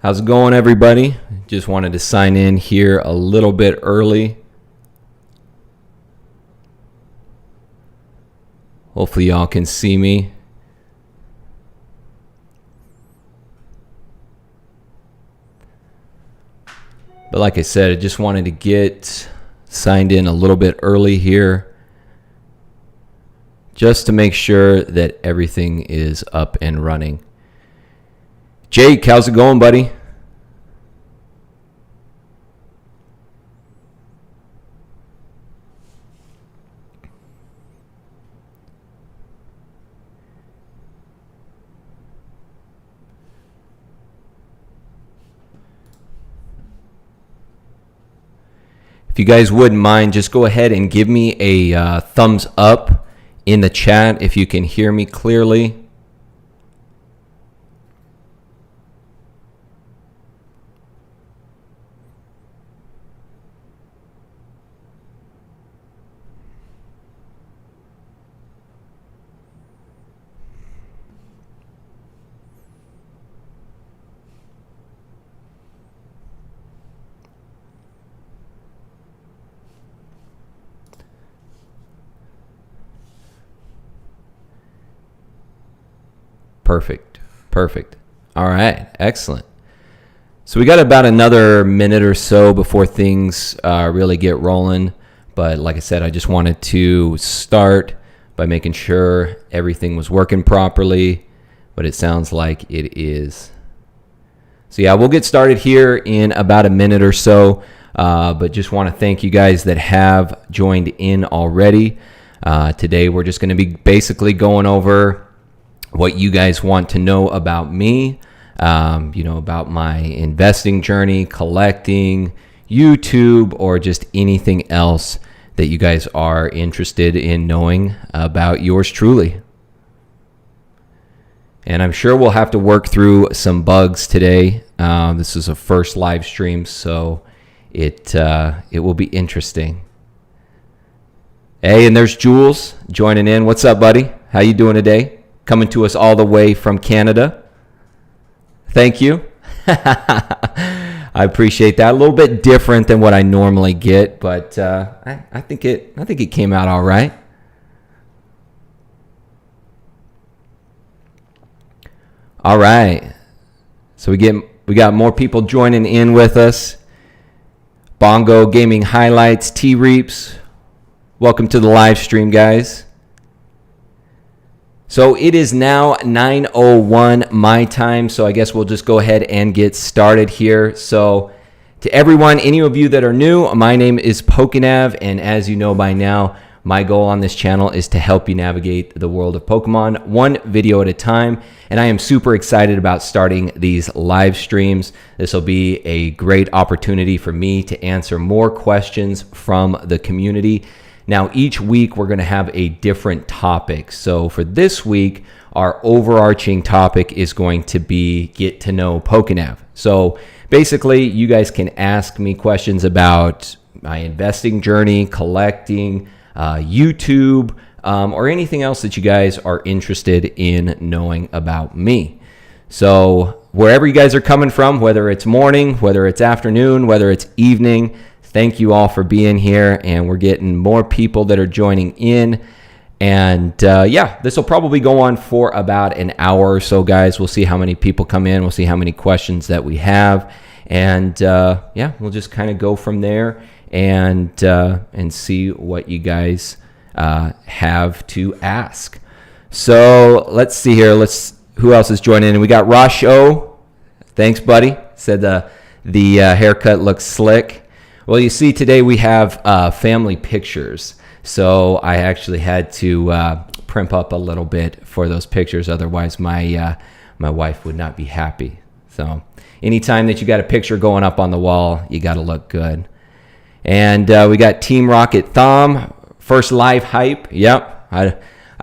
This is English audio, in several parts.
How's it going, everybody? Just wanted to sign in here a little bit early. Hopefully y'all can see me. But like I said, I just wanted to get signed in a little bit early here, just to make sure that everything is up and running. Jake, how's it going, buddy? If you guys wouldn't mind, just go ahead and give me a thumbs up in the chat if you can hear me clearly. Perfect. All right, excellent. So we got about another minute or so before things really get rolling. But like I said, I just wanted to start by making sure everything was working properly. But it sounds like it is. So yeah, we'll get started here in about a minute or so. But just want to thank you guys that have joined in already. Today we're just going to be basically going over what you guys want to know about me, about my investing journey, collecting, YouTube, or just anything else that you guys are interested in knowing about yours truly. And I'm sure we'll have to work through some bugs today. This is a first live stream, so it will be interesting. Hey, and there's Jules joining in. What's up, buddy? How you doing today? Coming to us all the way from Canada. Thank you. I appreciate that. A little bit different than what I normally get, but I think it came out all right. All right. So we got more people joining in with us. Bongo Gaming Highlights, T-Reaps. Welcome to the live stream, guys. So it is now 9:01 my time, so I guess we'll just go ahead and get started here. So to everyone, any of you that are new, my name is PokeNav, and as you know by now, my goal on this channel is to help you navigate the world of Pokemon one video at a time, and I am super excited about starting these live streams. This will be a great opportunity for me to answer more questions from the community. Now, each week we're going to have a different topic. So for this week, our overarching topic is going to be get to know PokeNav. So basically, you guys can ask me questions about my investing journey, collecting, YouTube, or anything else that you guys are interested in knowing about me. So wherever you guys are coming from, whether it's morning, whether it's afternoon, whether it's evening, thank you all for being here, and we're getting more people that are joining in. And yeah, this will probably go on for about an hour or so, guys. We'll see how many people come in. We'll see how many questions that we have. And yeah, we'll just kind of go from there and see what you guys have to ask. So let's see here. Who else is joining in? We got Rasho. Thanks, buddy. Said the haircut looks slick. Well, you see, today we have family pictures, so I actually had to primp up a little bit for those pictures. Otherwise, my wife would not be happy. So anytime that you got a picture going up on the wall, you got to look good. And we got Team Rocket Thumb, first live hype. Yep, I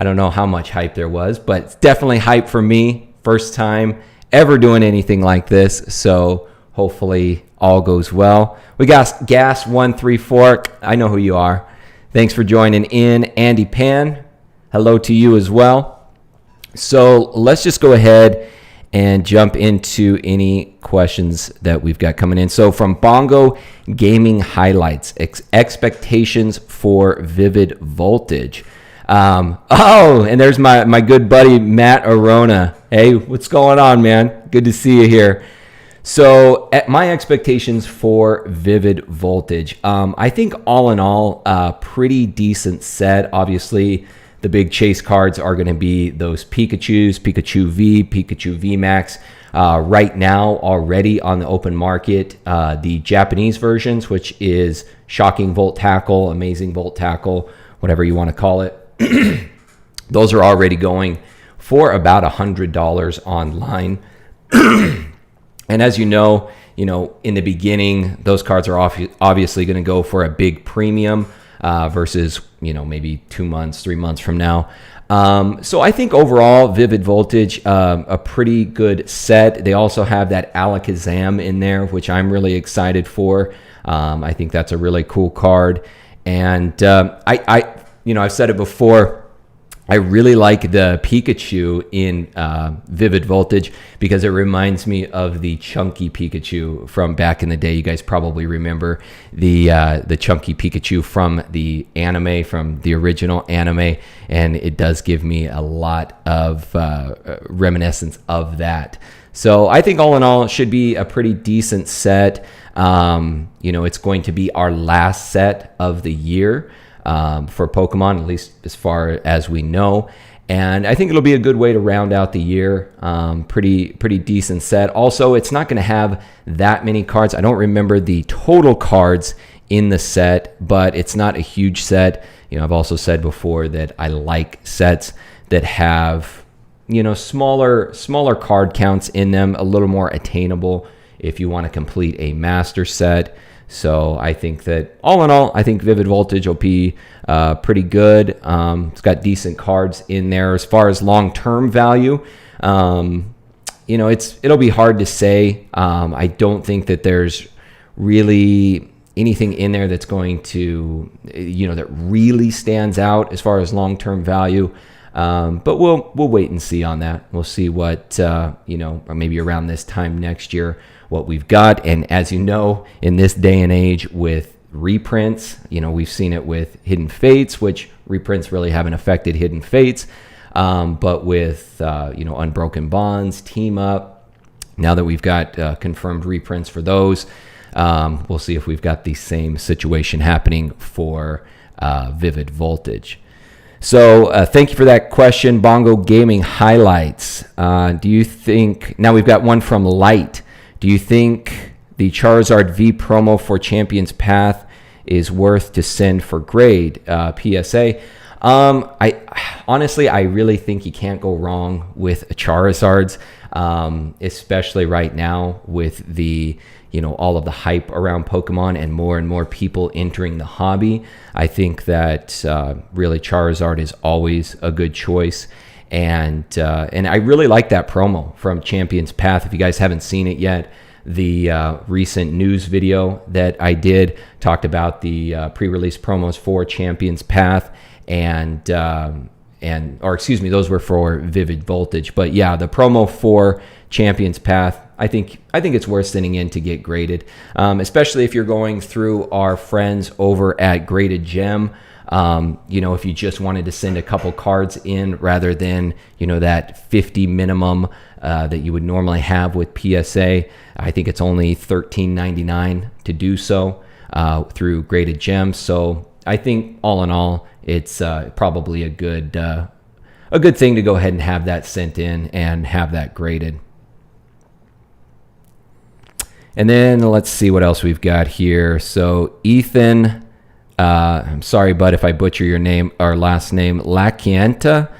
don't know how much hype there was, but it's definitely hype for me. First time ever doing anything like this, so hopefully all goes well. We got Gas134. I know who you are. Thanks for joining in. Andy Pan, hello to you as well. So let's just go ahead and jump into any questions that we've got coming in. So from Bongo Gaming Highlights, expectations for Vivid Voltage. And there's my good buddy Matt Arona. Hey, what's going on, man? Good to see you here. So my expectations for Vivid Voltage, I think all in all, pretty decent set. Obviously, the big chase cards are going to be those Pikachus, Pikachu V, Pikachu V Max. Right now, already on the open market, the Japanese versions, which is Shocking Volt Tackle, Amazing Volt Tackle, whatever you want to call it. Those are already going for about $100 online. And as you know, in the beginning, those cards are obviously going to go for a big premium versus, maybe 2 months, 3 months from now. So I think overall, Vivid Voltage, a pretty good set. They also have that Alakazam in there, which I'm really excited for. I think that's a really cool card. And I've said it before, I really like the Pikachu in Vivid Voltage because it reminds me of the chunky Pikachu from back in the day. You guys probably remember the chunky Pikachu from the anime, from the original anime, and it does give me a lot of reminiscence of that. So I think all in all, it should be a pretty decent set. It's going to be our last set of the year. For Pokemon, at least as far as we know. And I think it'll be a good way to round out the year. Pretty decent set. Also, it's not going to have that many cards. I don't remember the total cards in the set, but it's not a huge set. I've also said before that I like sets that have, smaller card counts in them, a little more attainable if you want to complete a master set. So I think that all in all, I think Vivid Voltage will be pretty good. It's got decent cards in there. As far as long-term value, it'll be hard to say. I don't think that there's really anything in there that's going to, that really stands out as far as long-term value. But we'll wait and see on that. We'll see what, or maybe around this time next year, what we've got. And as you know, in this day and age with reprints, we've seen it with Hidden Fates, which reprints really haven't affected Hidden Fates. But with, Unbroken Bonds, Team Up, now that we've got confirmed reprints for those, we'll see if we've got the same situation happening for Vivid Voltage. So thank you for that question, Bongo Gaming Highlights. Do you think, now we've got one from Light. Do you think the Charizard V promo for Champions Path is worth to send for grade? PSA. I really think you can't go wrong with Charizards, especially right now with the, all of the hype around Pokemon and more people entering the hobby. I think that really Charizard is always a good choice. And I really like that promo from Champions Path. If you guys haven't seen it yet, the recent news video that I did talked about the pre-release promos for Champions Path those were for Vivid Voltage. But yeah, the promo for Champions Path, I think it's worth sending in to get graded, especially if you're going through our friends over at Graded Gem. If you just wanted to send a couple cards in rather than, that 50 minimum that you would normally have with PSA, I think it's only $13.99 to do so through Graded Gems. So I think all in all, it's probably a good thing to go ahead and have that sent in and have that graded. And then let's see what else we've got here. So Ethan, I'm sorry, bud, if I butcher your name or last name, Lacienta.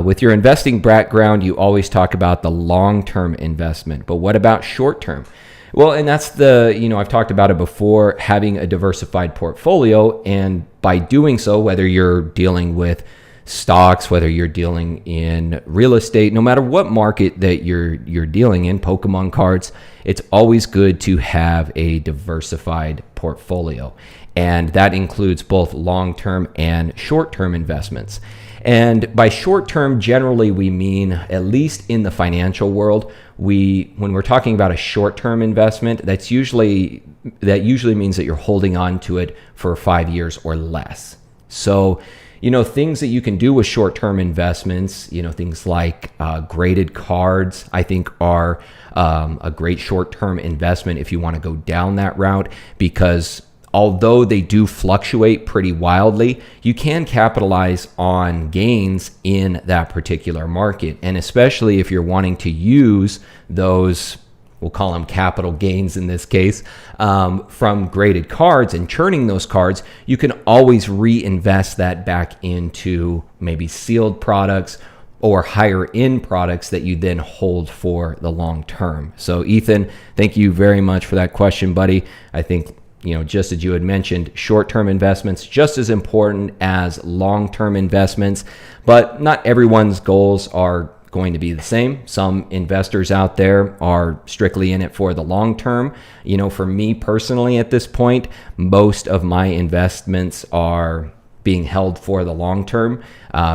With your investing background, you always talk about the long-term investment, but what about short-term? Well, and that's I've talked about it before, having a diversified portfolio. And by doing so, whether you're dealing with stocks, whether you're dealing in real estate, no matter what market that you're dealing in, Pokemon cards, it's always good to have a diversified portfolio. and that includes both long-term and short-term investments. And by short-term, generally we mean, at least in the financial world, when we're talking about a short-term investment, that usually means that you're holding on to it for 5 years or less. So, things that you can do with short-term investments, things like graded cards, I think are a great short-term investment if you want to go down that route, because although they do fluctuate pretty wildly, you can capitalize on gains in that particular market. And especially if you're wanting to use those, we'll call them capital gains in this case, from graded cards and churning those cards, you can always reinvest that back into maybe sealed products or higher end products that you then hold for the long term. So Ethan, thank you very much for that question, buddy. I think, just as you had mentioned, short-term investments just as important as long-term investments, but not everyone's goals are going to be the same. Some investors out there are strictly in it for the long term. For me personally at this point, most of my investments are being held for the long term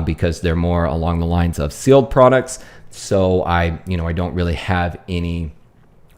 because they're more along the lines of sealed products. So I don't really have any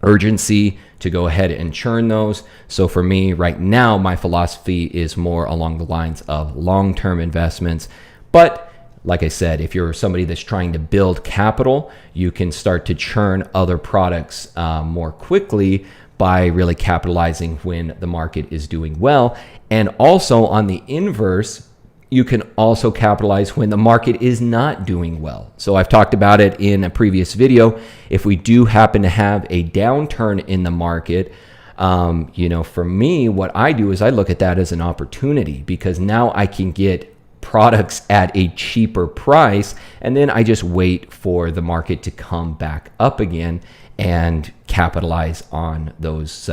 urgency to go ahead and churn those. So for me right now, my philosophy is more along the lines of long-term investments. But like I said, if you're somebody that's trying to build capital, you can start to churn other products more quickly by really capitalizing when the market is doing well. And also on the inverse, you can also capitalize when the market is not doing well. So I've talked about it in a previous video. If we do happen to have a downturn in the market, for me, what I do is I look at that as an opportunity, because now I can get products at a cheaper price, and then I just wait for the market to come back up again and capitalize on those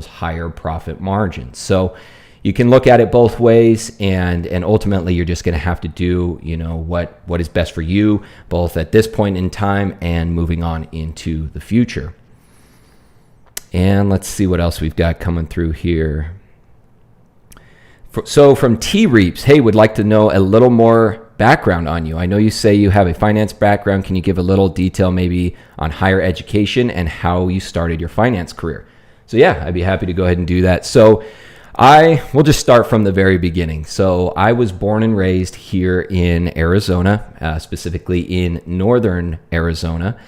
higher profit margins. So you can look at it both ways, and ultimately you're just going to have to do what is best for you, both at this point in time and moving on into the future. And let's see what else we've got coming through here. So from T Reaps, hey, would like to know a little more background on you. I know you say you have a finance background. Can you give a little detail maybe on higher education and how you started your finance career? So yeah, I'd be happy to go ahead and do that. So I will just start from the very beginning. So I was born and raised here in Arizona, specifically in northern Arizona.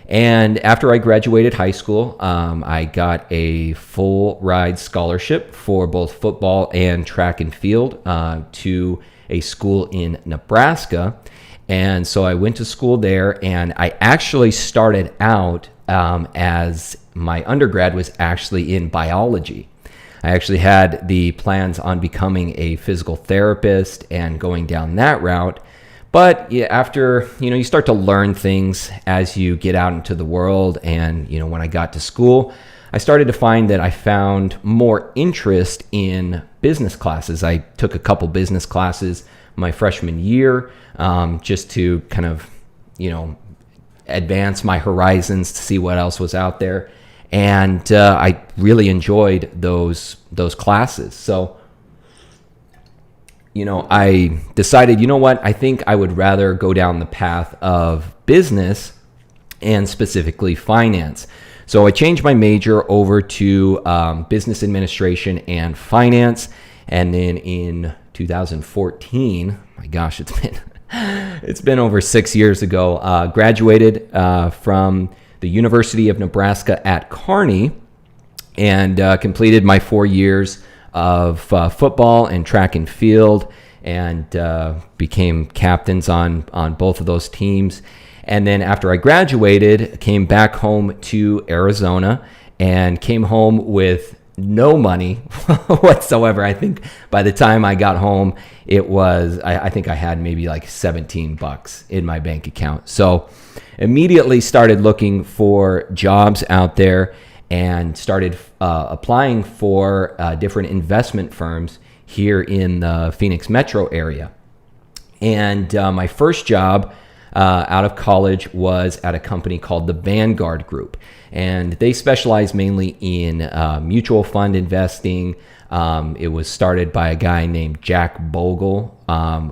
And after I graduated high school, I got a full ride scholarship for both football and track and field to a school in Nebraska. And so I went to school there, and I actually started out as my undergrad was actually in biology. I actually had the plans on becoming a physical therapist and going down that route. But yeah, after, you start to learn things as you get out into the world. And, when I got to school, I started to find that I found more interest in business classes. I took a couple business classes my freshman year just to kind of, advance my horizons to see what else was out there. And I really enjoyed those classes. So, I decided, I think I would rather go down the path of business and specifically finance. So I changed my major over to business administration and finance. And then in 2014, my gosh, it's been over 6 years ago, graduated from the University of Nebraska at Kearney, and completed my 4 years of football and track and field, and became captains on both of those teams. And then after I graduated, came back home to Arizona, and came home with no money whatsoever. I think by the time I got home, it was, I think I had maybe like $17 in my bank account. So immediately started looking for jobs out there, and started applying for different investment firms here in the Phoenix metro area. And my first job out of college was at a company called the Vanguard Group. And they specialize mainly in mutual fund investing, It was started by a guy named Jack Bogle,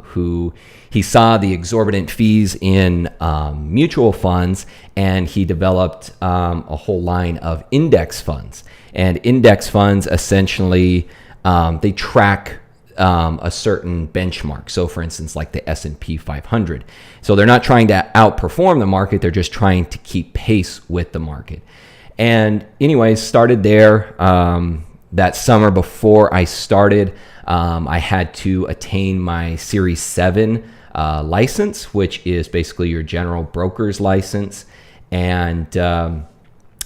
who he saw the exorbitant fees in mutual funds, and he developed a whole line of index funds. And index funds essentially they track a certain benchmark. So, for instance, like the S&P 500. So they're not trying to outperform the market; they're just trying to keep pace with the market. And anyways, started there. That summer before I started, I had to attain my Series 7 license, which is basically your general broker's license. And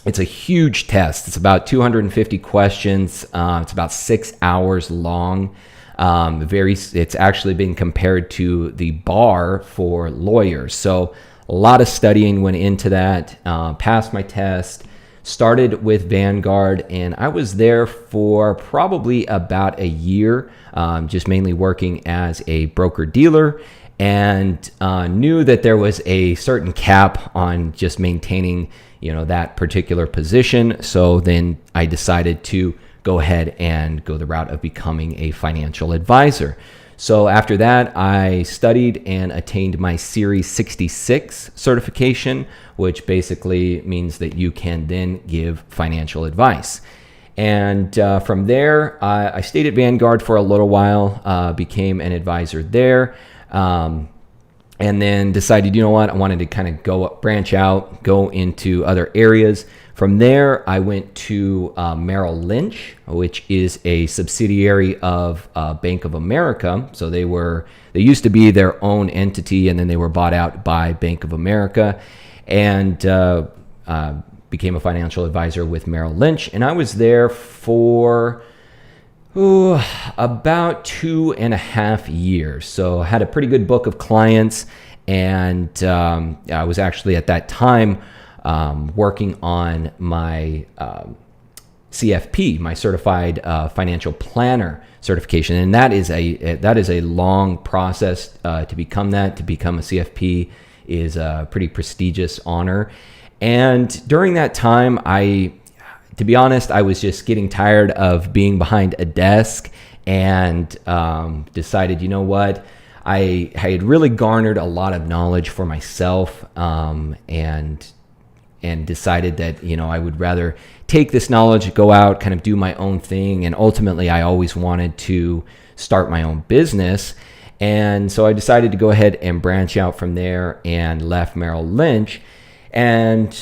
it's a huge test. It's about 250 questions. It's about 6 hours long. It's actually been compared to the bar for lawyers. So a lot of studying went into that. Passed my test. Started with Vanguard, and I was there for probably about a year, just mainly working as a broker dealer, and knew that there was a certain cap on just maintaining, that particular position. So then I decided to go ahead and go the route of becoming a financial advisor. So after that, I studied and attained my Series 66 certification, which basically means that you can then give financial advice. And from there, I stayed at Vanguard for a little while, became an advisor there, and then decided, I wanted to kind of branch out, go into other areas. From there, I went to Merrill Lynch, which is a subsidiary of Bank of America. So they used to be their own entity, and then they were bought out by Bank of America, and became a financial advisor with Merrill Lynch. And I was there for about 2.5 years. So I had a pretty good book of clients, and I was actually at that time working on my CFP, my Certified Financial Planner certification, and that is a long process to become that. To become a CFP is a pretty prestigious honor, and during that time, to be honest, I was just getting tired of being behind a desk, and decided, I had really garnered a lot of knowledge for myself, and decided that, I would rather take this knowledge, go out, kind of do my own thing. And ultimately, I always wanted to start my own business. And so I decided to go ahead and branch out from there and left Merrill Lynch. And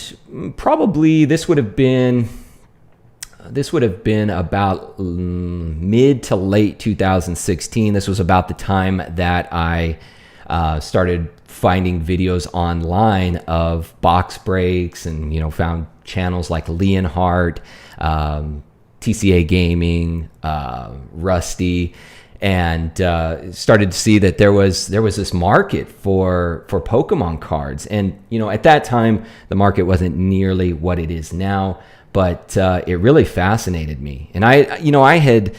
probably this would have been about mid to late 2016. This was about the time that I started finding videos online of box breaks, and found channels like Leonhardt, TCA Gaming, Rusty, and started to see that there was this market for Pokemon cards. And at that time, the market wasn't nearly what it is now, but it really fascinated me. And I had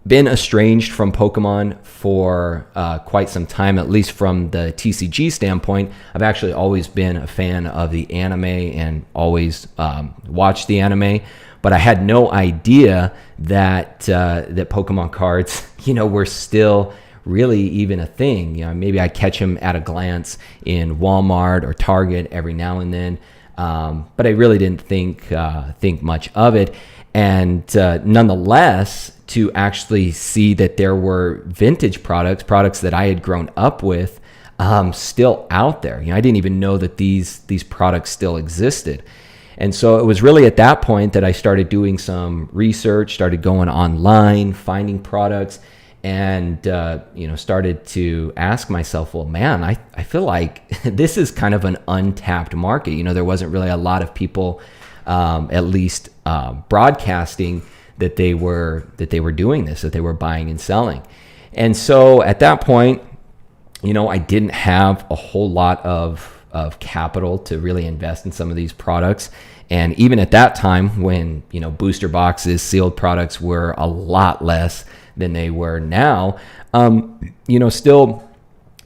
been estranged from Pokemon for quite some time, at least from the TCG standpoint. I've actually always been a fan of the anime and always watched the anime, but I had no idea that Pokemon cards, were still really even a thing. Maybe I catch them at a glance in Walmart or Target every now and then, but I really didn't think much of it. And nonetheless, to actually see that there were vintage products that I had grown up with, still out there. I didn't even know that these products still existed. And so it was really at that point that I started doing some research, started going online, finding products, and started to ask myself, well, man, I feel like this is kind of an untapped market. There wasn't really a lot of people, at least broadcasting that they were doing this, that they were buying and selling. And so at that point, I didn't have a whole lot of capital to really invest in some of these products. And even at that time, when booster boxes, sealed products were a lot less than they were now, still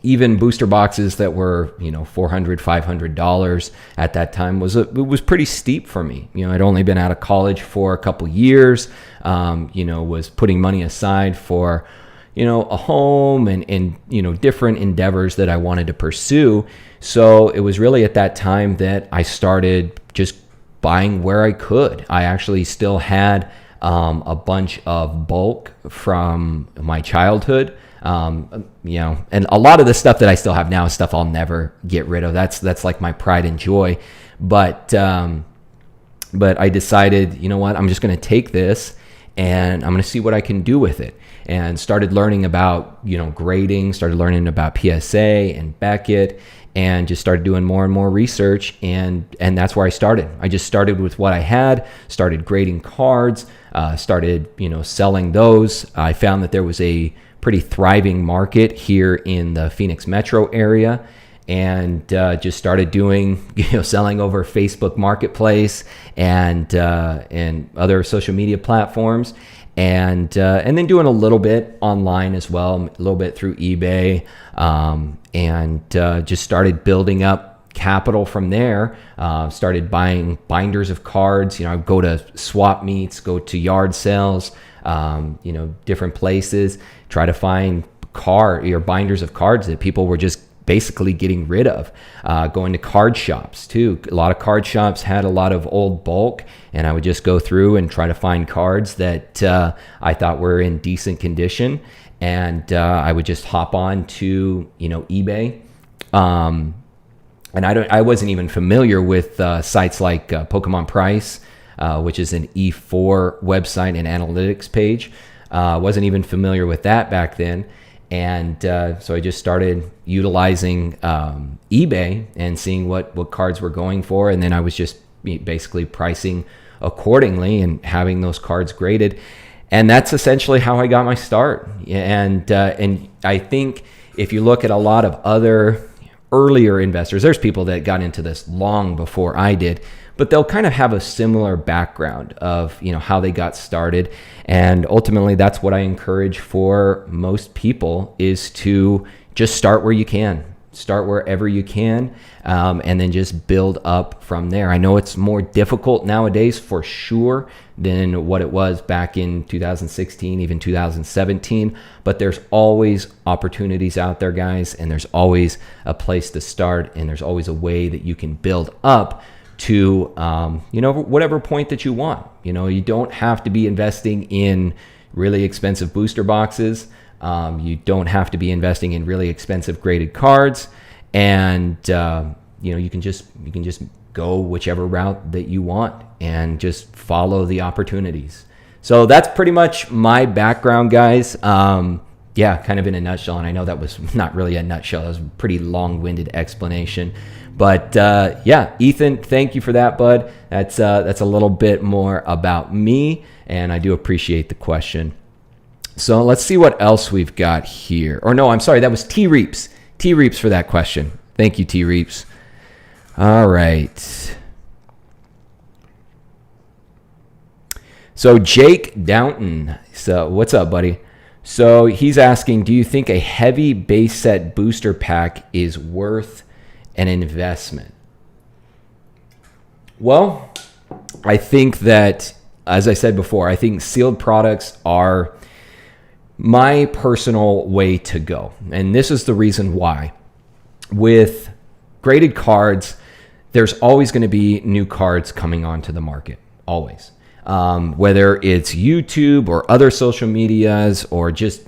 even booster boxes that were, $400, $500 at that time it was pretty steep for me. I'd only been out of college for a couple years, was putting money aside for, a home and different endeavors that I wanted to pursue. So it was really at that time that I started just buying where I could. I actually still had a bunch of bulk from my childhood. And a lot of the stuff that I still have now is stuff I'll never get rid of. That's like my pride and joy. But I decided, you know what, I'm just going to take this and I'm going to see what I can do with it. And started learning about, grading, started learning about PSA and Beckett, and just started doing more and more research. And that's where I started. I just started with what I had, started grading cards, started, selling those. I found that there was a pretty thriving market here in the Phoenix metro area, and just started doing, selling over Facebook Marketplace and other social media platforms, and then doing a little bit online as well, a little bit through eBay, and just started building up capital from there. Started buying binders of cards. I would go to swap meets, go to yard sales, different places, try to find binders of cards that people were just basically getting rid of. Going to card shops too. A lot of card shops had a lot of old bulk, and I would just go through and try to find cards that I thought were in decent condition, and I would just hop on to eBay. And I wasn't even familiar with sites like Pokemon Price, which is an E4 website and analytics page. Wasn't even familiar with that back then. And so I just started utilizing eBay and seeing what cards were going for. And then I was just basically pricing accordingly and having those cards graded. And that's essentially how I got my start. And I think if you look at a lot of other earlier investors, there's people that got into this long before I did, but they'll kind of have a similar background of, how they got started. And ultimately that's what I encourage for most people, is to just start where you can, start wherever you can, and then just build up from there. I know it's more difficult nowadays for sure than what it was back in 2016, even 2017, but there's always opportunities out there, guys, and there's always a place to start, and there's always a way that you can build up to whatever point that you want. You don't have to be investing in really expensive booster boxes. You don't have to be investing in really expensive graded cards, and you can just go whichever route that you want and just follow the opportunities. So that's pretty much my background, guys. Kind of in a nutshell. And I know that was not really a nutshell. That was a pretty long-winded explanation. But Ethan, thank you for that, bud. That's a little bit more about me, and I do appreciate the question. So let's see what else we've got here. Or no, I'm sorry, that was T Reeps. T Reeps for that question. Thank you, T Reeps. All right. So Jake Downton. So what's up, buddy? So he's asking, do you think a heavy base set booster pack is worth an investment? Well, I think that, as I said before, I think sealed products are my personal way to go. And this is the reason why. With graded cards, there's always going to be new cards coming onto the market, always. Whether it's YouTube or other social medias or just,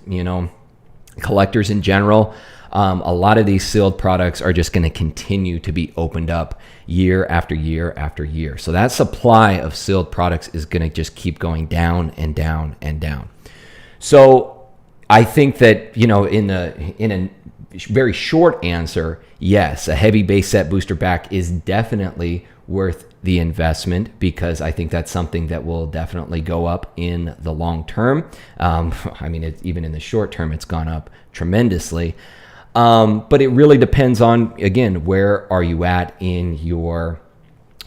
collectors in general, a lot of these sealed products are just going to continue to be opened up year after year after year. So that supply of sealed products is going to just keep going down and down and down. So I think that, in a very short answer, yes, a heavy base set booster pack is definitely worth the investment, because I think that's something that will definitely go up in the long term. Even in the short term, it's gone up tremendously. But it really depends on, again, where are you at in your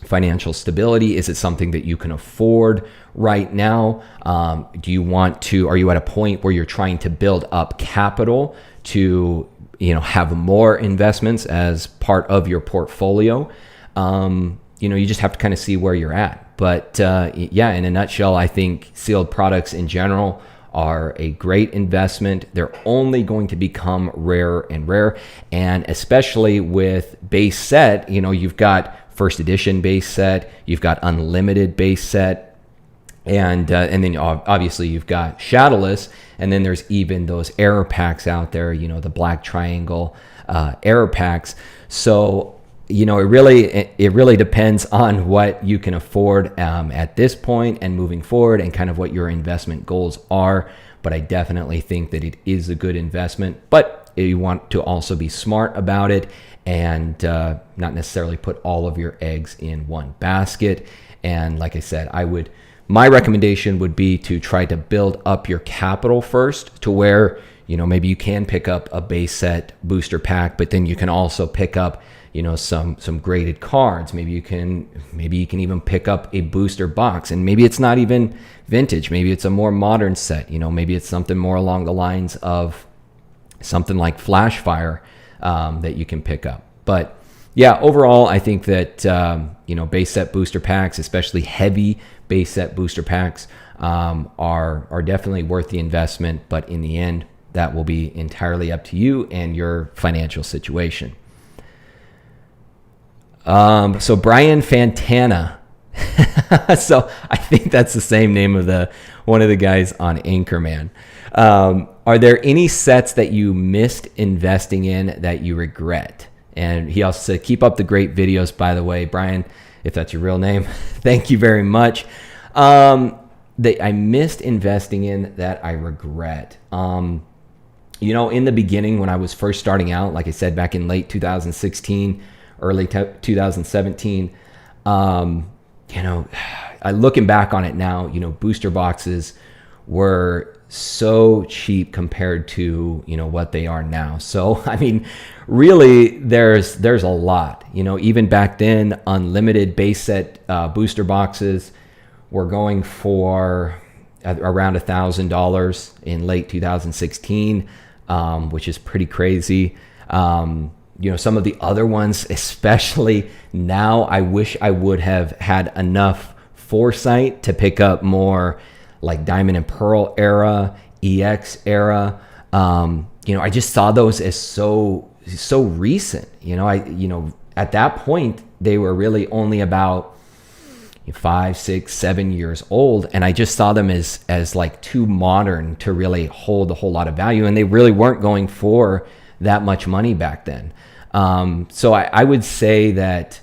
financial stability? Is it something that you can afford right now? Are you at a point where you're trying to build up capital to have more investments as part of your portfolio, you just have to kind of see where you're at. But yeah, in a nutshell, I think sealed products in general are a great investment. They're only going to become rarer and rarer. And especially with base set, you've got first edition base set, you've got unlimited base set, and then obviously you've got shadowless, and then there's even those error packs out there, the black triangle error packs. So it really depends on what you can afford at this point and moving forward, and kind of what your investment goals are. But I definitely think that it is a good investment, but you want to also be smart about it and not necessarily put all of your eggs in one basket. And like I said, my recommendation would be to try to build up your capital first, to where maybe you can pick up a base set booster pack, but then you can also pick up some graded cards. Maybe you can even pick up a booster box, and maybe it's not even vintage. Maybe it's a more modern set. Maybe it's something more along the lines of something like Flash Fire that you can pick up. But yeah, overall, I think that base set booster packs, especially heavy base set booster packs, are definitely worth the investment. But in the end, that will be entirely up to you and your financial situation. So Brian Fantana. So I think that's the same name of one of the guys on Anchorman. Are there any sets that you missed investing in that you regret? And he also said, keep up the great videos, by the way, Brian, if that's your real name. Thank you very much. That I missed investing in that I regret. In the beginning, when I was first starting out, like I said, back in late 2016, early 2017, looking back on it now, booster boxes were so cheap compared to, what they are now. So, I mean, really, there's a lot, even back then, unlimited base set booster boxes were going for around $1,000 in late 2016, which is pretty crazy. Some of the other ones, especially now, I wish I would have had enough foresight to pick up more like Diamond and Pearl era, EX era. I just saw those as so recent. At that point, they were really only about 5, 6, 7 years old, and I just saw them as like too modern to really hold a whole lot of value, and they really weren't going for that much money back then. So I would say that,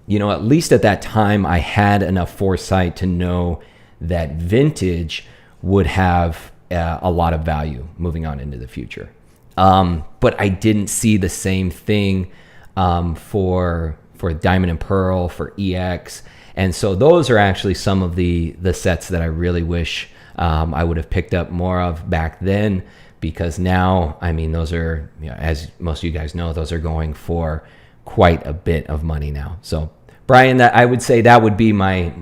at least at that time, I had enough foresight to know that vintage would have a lot of value moving on into the future. But I didn't see the same thing for Diamond and Pearl, for EX. And so those are actually some of the sets that I really wish I would have picked up more of back then, because now, I mean, those are, as most of you guys know, those are going for quite a bit of money now. So Brian, that I would say that would be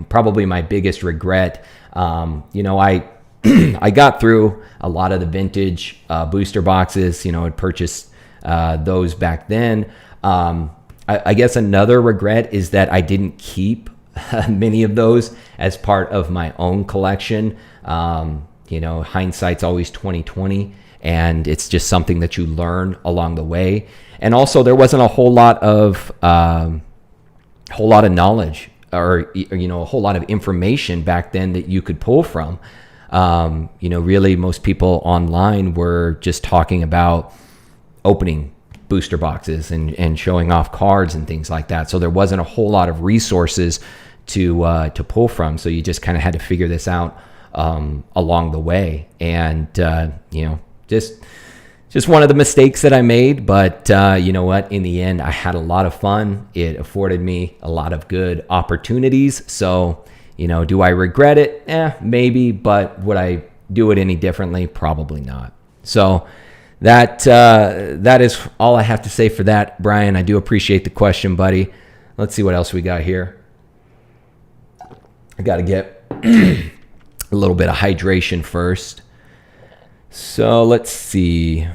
probably my biggest regret. I got through a lot of the vintage booster boxes. I'd purchased those back then. I guess another regret is that I didn't keep many of those as part of my own collection. Hindsight's always 20/20, and it's just something that you learn along the way. And also, there wasn't a whole lot of knowledge or a whole lot of information back then that you could pull from. Really, most people online were just talking about opening booster boxes and showing off cards and things like that. So there wasn't a whole lot of resources to pull from. So you just kind of had to figure this out along the way. And just one of the mistakes that I made. But you know what? In the end, I had a lot of fun. It afforded me a lot of good opportunities. So, do I regret it? Maybe. But would I do it any differently? Probably not. So that is all I have to say for that, Brian. I do appreciate the question, buddy. Let's see what else we got here. I got to get a little bit of hydration first. So let's see.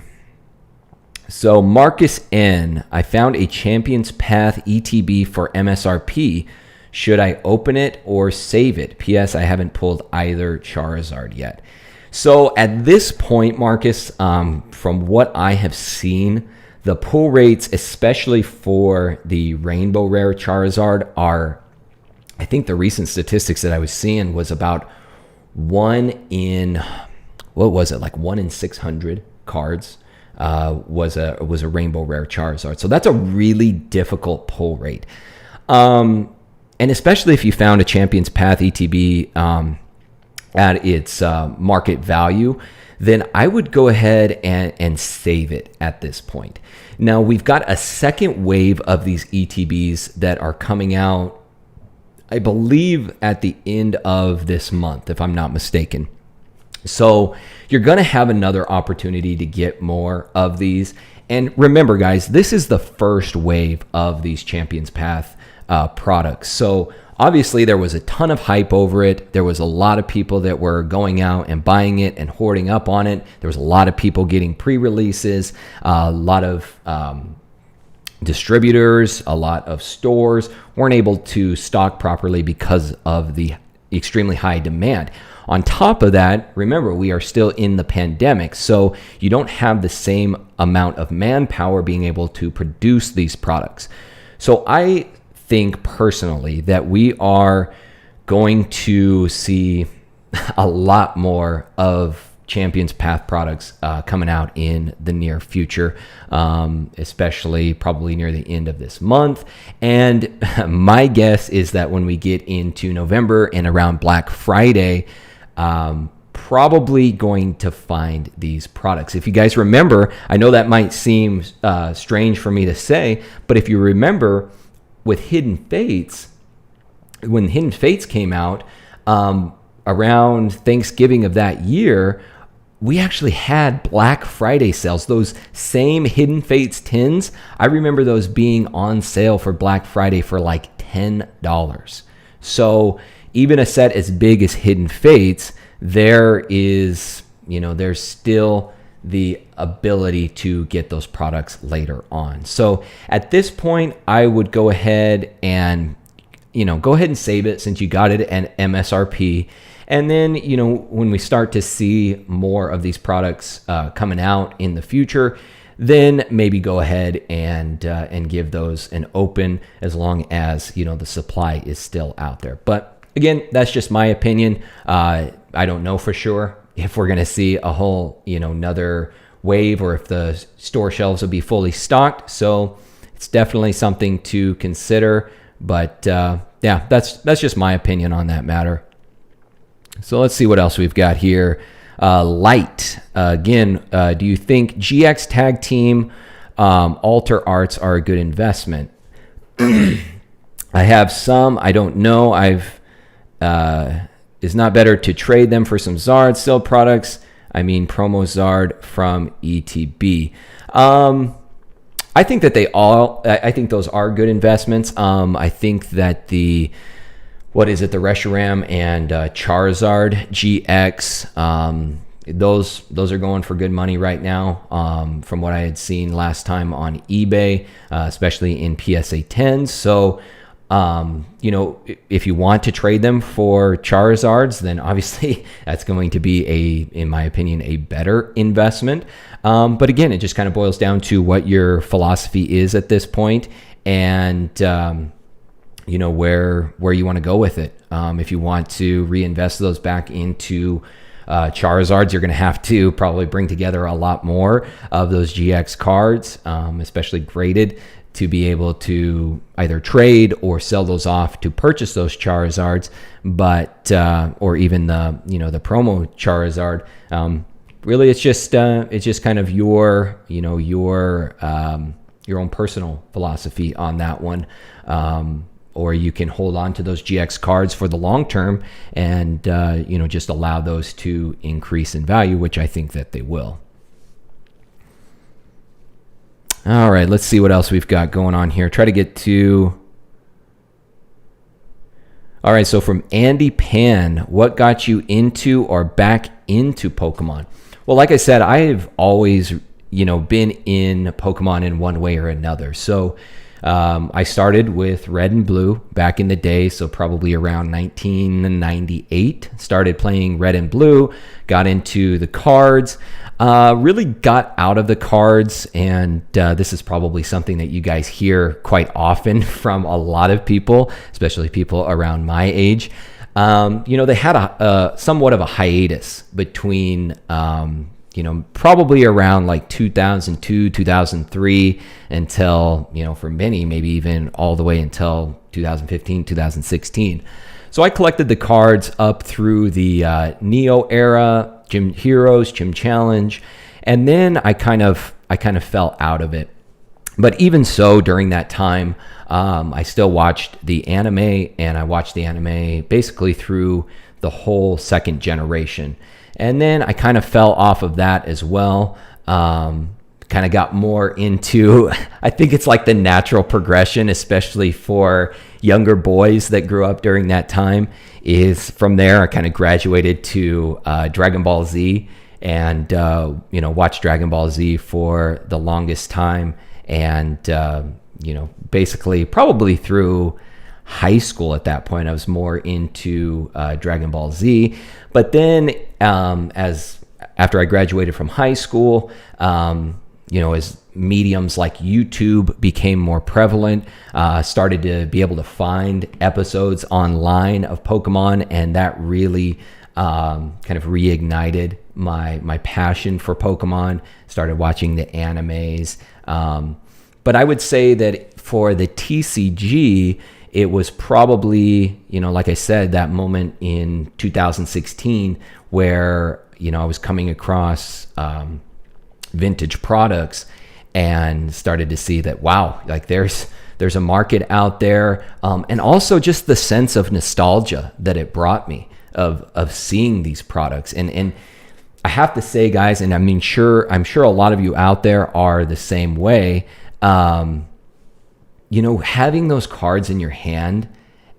So Marcus N, I found a Champions Path ETB for MSRP. Should I open it or save it? P.S. I haven't pulled either Charizard yet. So at this point, Marcus, from what I have seen, the pull rates, especially for the Rainbow Rare Charizard, are, I think the recent statistics that I was seeing was about 1 in, what was it, like 1 in 600 cards was a Rainbow Rare Charizard. So that's a really difficult pull rate. And especially if you found a Champions Path ETB at its market value, then I would go ahead and save it at this point. Now, we've got a second wave of these ETBs that are coming out, I believe, at the end of this month, if I'm not mistaken. So you're going to have another opportunity to get more of these. And remember, guys, this is the first wave of these Champions Path products. So obviously there was a ton of hype over it. There was a lot of people that were going out and buying it and hoarding up on it. There was a lot of people getting pre-releases, a lot of distributors, a lot of stores weren't able to stock properly because of the extremely high demand. On top of that, remember, we are still in the pandemic, so you don't have the same amount of manpower being able to produce these products. So I think personally that we are going to see a lot more of Champions Path products coming out in the near future, especially probably near the end of this month. And my guess is that when we get into November and around Black Friday, probably going to find these products. If you guys remember, I know that might seem strange for me to say, but if you remember with Hidden Fates, when Hidden Fates came out around Thanksgiving of that year, we actually had Black Friday sales. Those same Hidden Fates tins, I remember those being on sale for Black Friday for like $10. So even a set as big as Hidden Fates, there is, there's still the ability to get those products later on. So at this point, I would go ahead and, save it since you got it at MSRP. And then, when we start to see more of these products coming out in the future, then maybe go ahead and give those an open as long as, the supply is still out there. But again, that's just my opinion. I don't know for sure if we're going to see a whole, another wave or if the store shelves will be fully stocked. So it's definitely something to consider. But yeah, that's just my opinion on that matter. So let's see what else we've got here. Light, again, do you think GX Tag Team Alter Arts are a good investment? I have some. I don't know. It's not better to trade them for some Zard still products. I mean, promo Zard from ETB. I think that I think those are good investments. I think that the Reshiram and Charizard GX, those are going for good money right now, from what I had seen last time on eBay, especially in PSA 10s. So, if you want to trade them for Charizards, then obviously that's going to be in my opinion, a better investment. But again, it just kind of boils down to what your philosophy is at this point and, where you want to go with it. If you want to reinvest those back into Charizards, you're going to have to probably bring together a lot more of those GX cards, especially graded, to be able to either trade or sell those off to purchase those Charizards, but or even the promo Charizard. Really, it's just kind of your own personal philosophy on that one. Or you can hold on to those GX cards for the long term and just allow those to increase in value, which I think that they will. All right, let's see what else we've got going on here. Try to get to... All right, so from Andy Pan, what got you into or back into Pokemon? Well, like I said, I've always been in Pokemon in one way or another. So I started with red and blue back in the day, so probably around 1998. Started playing red and blue, got into the cards, really got out of the cards, and this is probably something that you guys hear quite often from a lot of people, especially people around my age. They had a somewhat of a hiatus between probably around like 2002, 2003 until, for many, maybe even all the way until 2015, 2016. So I collected the cards up through the Neo era, Gym Heroes, Gym Challenge, and then I kind of fell out of it. But even so, during that time, I still watched the anime, and I watched the anime basically through the whole second generation. And then I kind of fell off of that as well. Kind of got more into, I think it's like the natural progression, especially for younger boys that grew up during that time, is from there I kind of graduated to Dragon Ball Z, and watched Dragon Ball Z for the longest time. And basically probably through high school at that point, I was more into Dragon Ball Z. But then after I graduated from high school, as mediums like YouTube became more prevalent, started to be able to find episodes online of Pokemon, and that really kind of reignited my passion for Pokemon. Started watching the animes. But I would say that for the TCG, it was probably, like I said, that moment in 2016 where, I was coming across vintage products and started to see that, wow, like there's a market out there. And also just the sense of nostalgia that it brought me of seeing these products. And I have to say, guys, and I'm sure a lot of you out there are the same way. Having those cards in your hand,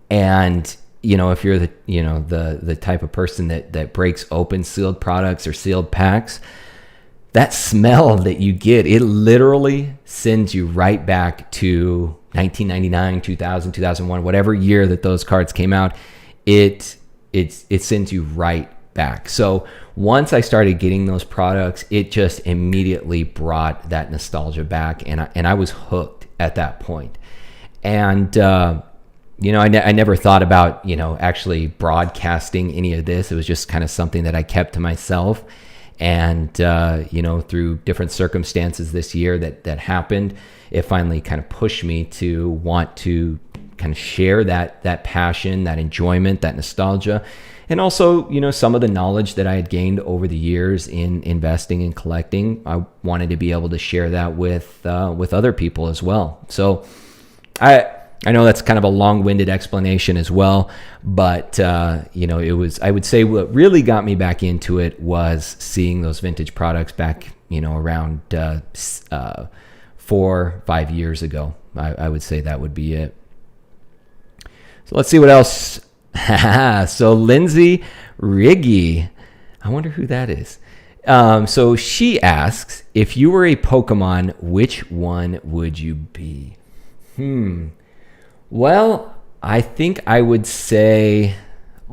and if you're the type of person that breaks open sealed products or sealed packs, that smell that you get, it literally sends you right back to 1999, 2000, 2001, whatever year that those cards came out. It sends you right back. So once I started getting those products, it just immediately brought that nostalgia back, and I was hooked at that point. And I never thought about actually broadcasting any of this. It was just kind of something that I kept to myself. And through different circumstances this year that happened, it finally kind of pushed me to want to kind of share that passion, that enjoyment, that nostalgia. And also, some of the knowledge that I had gained over the years in investing and collecting, I wanted to be able to share that with other people as well. So I know that's kind of a long-winded explanation as well, but it was, I would say, what really got me back into it was seeing those vintage products back, around 4-5 years ago. I would say that would be it. So let's see what else. So Lindsay Riggy, I wonder who that is. So she asks, if you were a Pokemon, which one would you be? Well, I think I would say,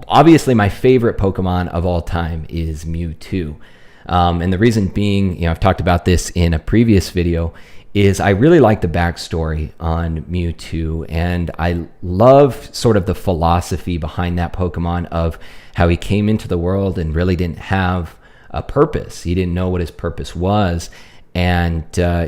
obviously my favorite Pokemon of all time is Mewtwo. And the reason being, I've talked about this in a previous video, is I really like the backstory on Mewtwo, and I love sort of the philosophy behind that Pokemon of how he came into the world and really didn't have a purpose. He didn't know what his purpose was, and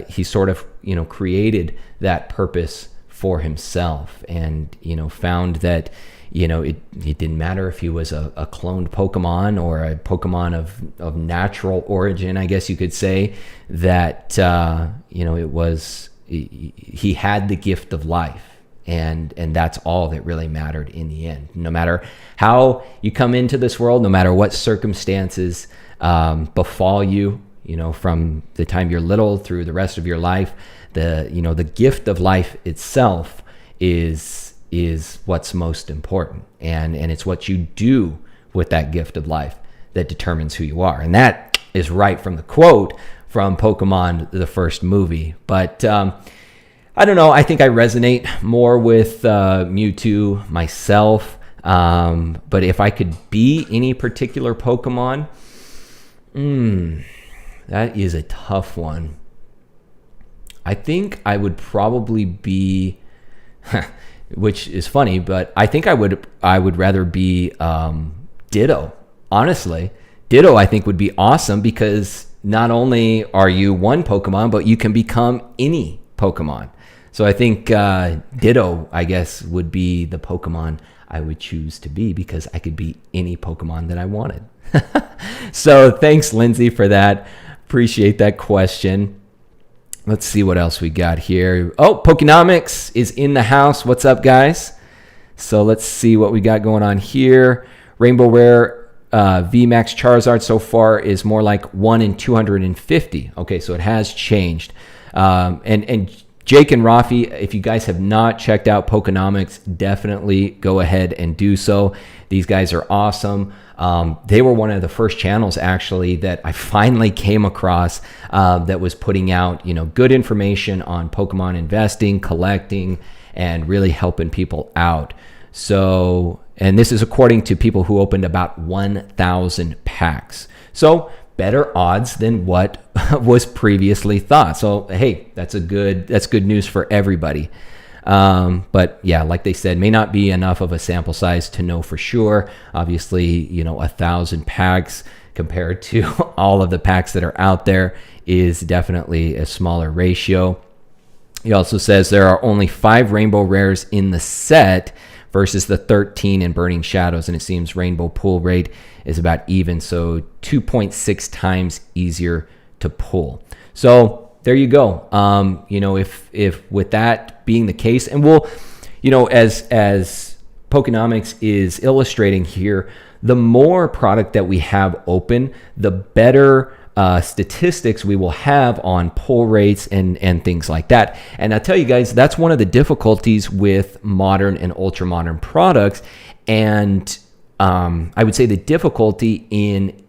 he sort of, created that purpose for himself, and, found that, it didn't matter if he was a cloned Pokemon or a Pokemon of natural origin, I guess you could say, that, it was, he had the gift of life. And that's all that really mattered in the end. No matter how you come into this world, no matter what circumstances befall you, from the time you're little through the rest of your life, the gift of life itself is what's most important, and it's what you do with that gift of life that determines who you are. And that is right from the quote from Pokemon, the first movie. But I don't know. I think I resonate more with Mewtwo myself. But if I could be any particular Pokemon, that is a tough one. I think I would probably be, which is funny, but I think I would rather be Ditto. Honestly, Ditto I think would be awesome because not only are you one Pokemon, but you can become any Pokemon. So I think Ditto, I guess, would be the Pokemon I would choose to be because I could be any Pokemon that I wanted. So thanks, Lindsay, for that. Appreciate that question. Let's see what else we got here. Oh, Pokenomics is in the house. What's up, guys? So let's see what we got going on here. Rainbow Rare VMAX Charizard so far is more like 1 in 250. Okay, so it has changed. And Jake and Rafi, if you guys have not checked out Pokenomics, definitely go ahead and do so. These guys are awesome. They were one of the first channels actually that I finally came across that was putting out, good information on Pokemon investing, collecting, and really helping people out. So, and this is according to people who opened about 1,000 packs. So better odds than what was previously thought. So, hey, that's good news for everybody. But yeah, like they said, may not be enough of a sample size to know for sure. Obviously, 1,000 packs compared to all of the packs that are out there is definitely a smaller ratio. He also says there are only 5 Rainbow Rares in the set versus the 13 in Burning Shadows, and it seems Rainbow pull rate is about even, so 2.6 times easier to pull. So there you go. If with that being the case, and we'll, as Pokenomics is illustrating here, the more product that we have open, the better statistics we will have on pull rates and things like that. And I tell you guys, that's one of the difficulties with modern and ultra modern products. And I would say the difficulty in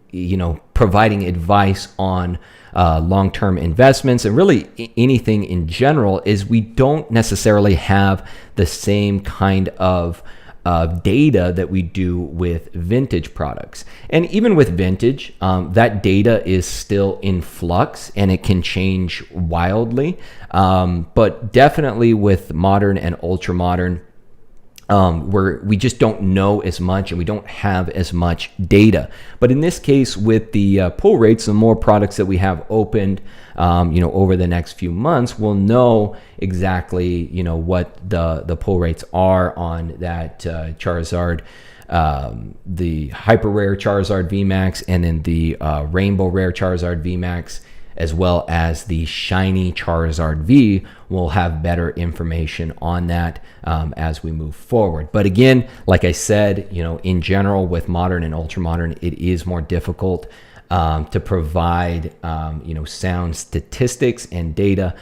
providing advice on long-term investments and really anything in general is we don't necessarily have the same kind of data that we do with vintage products. And even with vintage, that data is still in flux and it can change wildly. But definitely with modern and ultra modern, we just don't know as much and we don't have as much data. But in this case, with the pull rates, the more products that we have opened, over the next few months, we'll know exactly, what the pull rates are on that Charizard, the Hyper Rare Charizard VMAX, and then the Rainbow Rare Charizard VMAX, as well as the Shiny Charizard V. We'll have better information on that as we move forward. But again, like I said, in general with modern and ultra modern, it is more difficult to provide sound statistics and data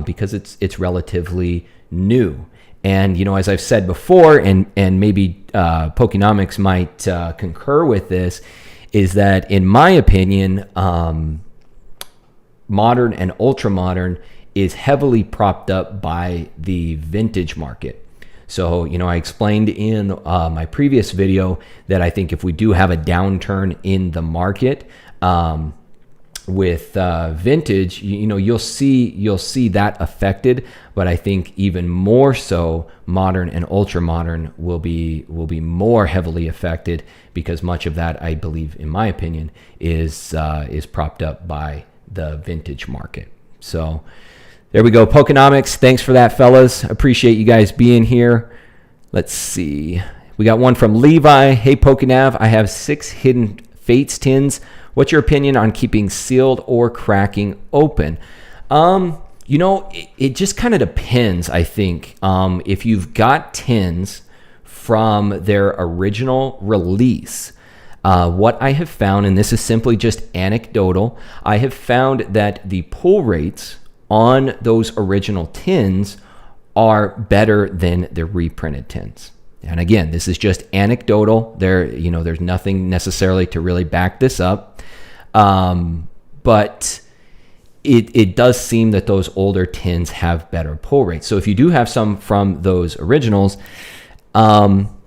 because it's relatively new. And as I've said before, and maybe Pokenomics might concur with this, is that in my opinion, modern and ultra modern is heavily propped up by the vintage market. So, I explained in my previous video that I think if we do have a downturn in the market with vintage, you'll see that affected. But I think even more so, modern and ultra modern will be more heavily affected because much of that, I believe, in my opinion, is propped up by the vintage market. So there we go. Pokenomics, thanks for that, fellas. Appreciate you guys being here. Let's see. We got one from Levi. Hey, PokeNav, I have 6 hidden Fates tins. What's your opinion on keeping sealed or cracking open? It just kind of depends, I think. If you've got tins from their original release, what I have found, and this is simply just anecdotal, I have found that the pull rates on those original tins are better than the reprinted tins. And again, this is just anecdotal. There's nothing necessarily to really back this up. But it does seem that those older tins have better pull rates. So if you do have some from those originals,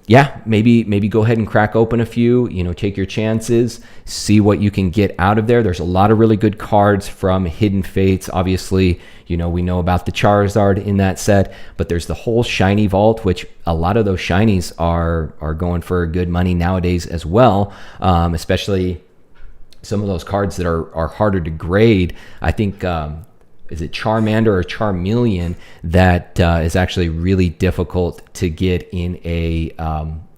yeah, maybe go ahead and crack open a few, take your chances, see what you can get out of there. There's a lot of really good cards from Hidden Fates. Obviously, we know about the Charizard in that set, but there's the whole shiny vault, which a lot of those shinies are going for good money nowadays as well, especially some of those cards that are harder to grade. I think, is it Charmander or Charmeleon that is actually really difficult to get in a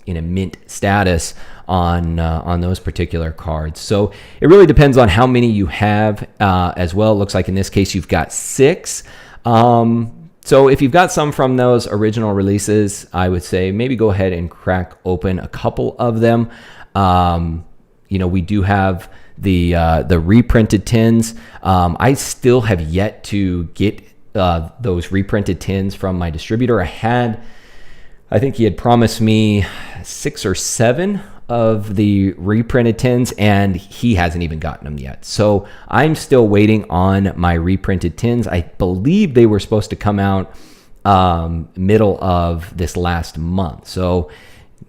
mint status on those particular cards. So it really depends on how many you have as well. It looks like in this case you've got 6. So if you've got some from those original releases, I would say maybe go ahead and crack open a couple of them. We do have the reprinted tins. I still have yet to get those reprinted tins from my distributor. I think he had promised me 6 or 7 of the reprinted tins, and he hasn't even gotten them yet. So I'm still waiting on my reprinted tins. I believe they were supposed to come out middle of this last month. So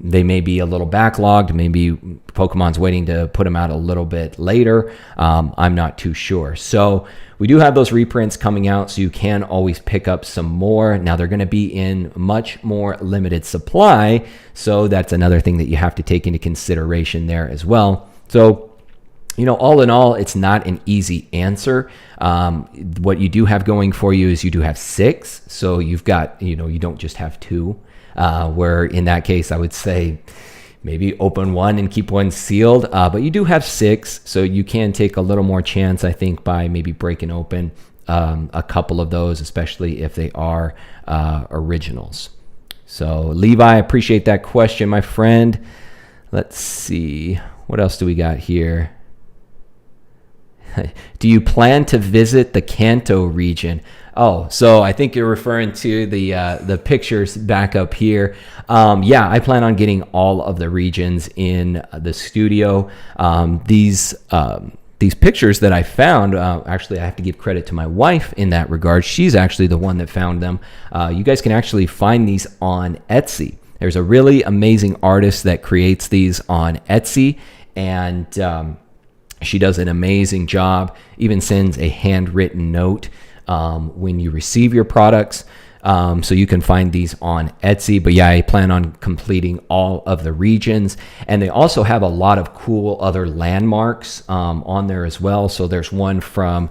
they may be a little backlogged. Maybe Pokemon's waiting to put them out a little bit later. I'm not too sure. So we do have those reprints coming out, so you can always pick up some more. Now they're going to be in much more limited supply, so that's another thing that you have to take into consideration there as well. So, all in all, it's not an easy answer. What you do have going for you is you do have 6, so you've got, you don't just have 2. Where in that case, I would say maybe open 1 and keep 1 sealed. But you do have 6, so you can take a little more chance, I think, by maybe breaking open a couple of those, especially if they are originals. So Levi, I appreciate that question, my friend. Let's see. What else do we got here? Do you plan to visit the Kanto region? Oh, so I think you're referring to the pictures back up here. Yeah, I plan on getting all of the regions in the studio. These pictures that I found, actually I have to give credit to my wife in that regard. She's actually the one that found them. You guys can actually find these on Etsy. There's a really amazing artist that creates these on Etsy, and she does an amazing job, even sends a handwritten note when you receive your products. So you can find these on Etsy. But yeah, I plan on completing all of the regions. And they also have a lot of cool other landmarks on there as well. So there's one from,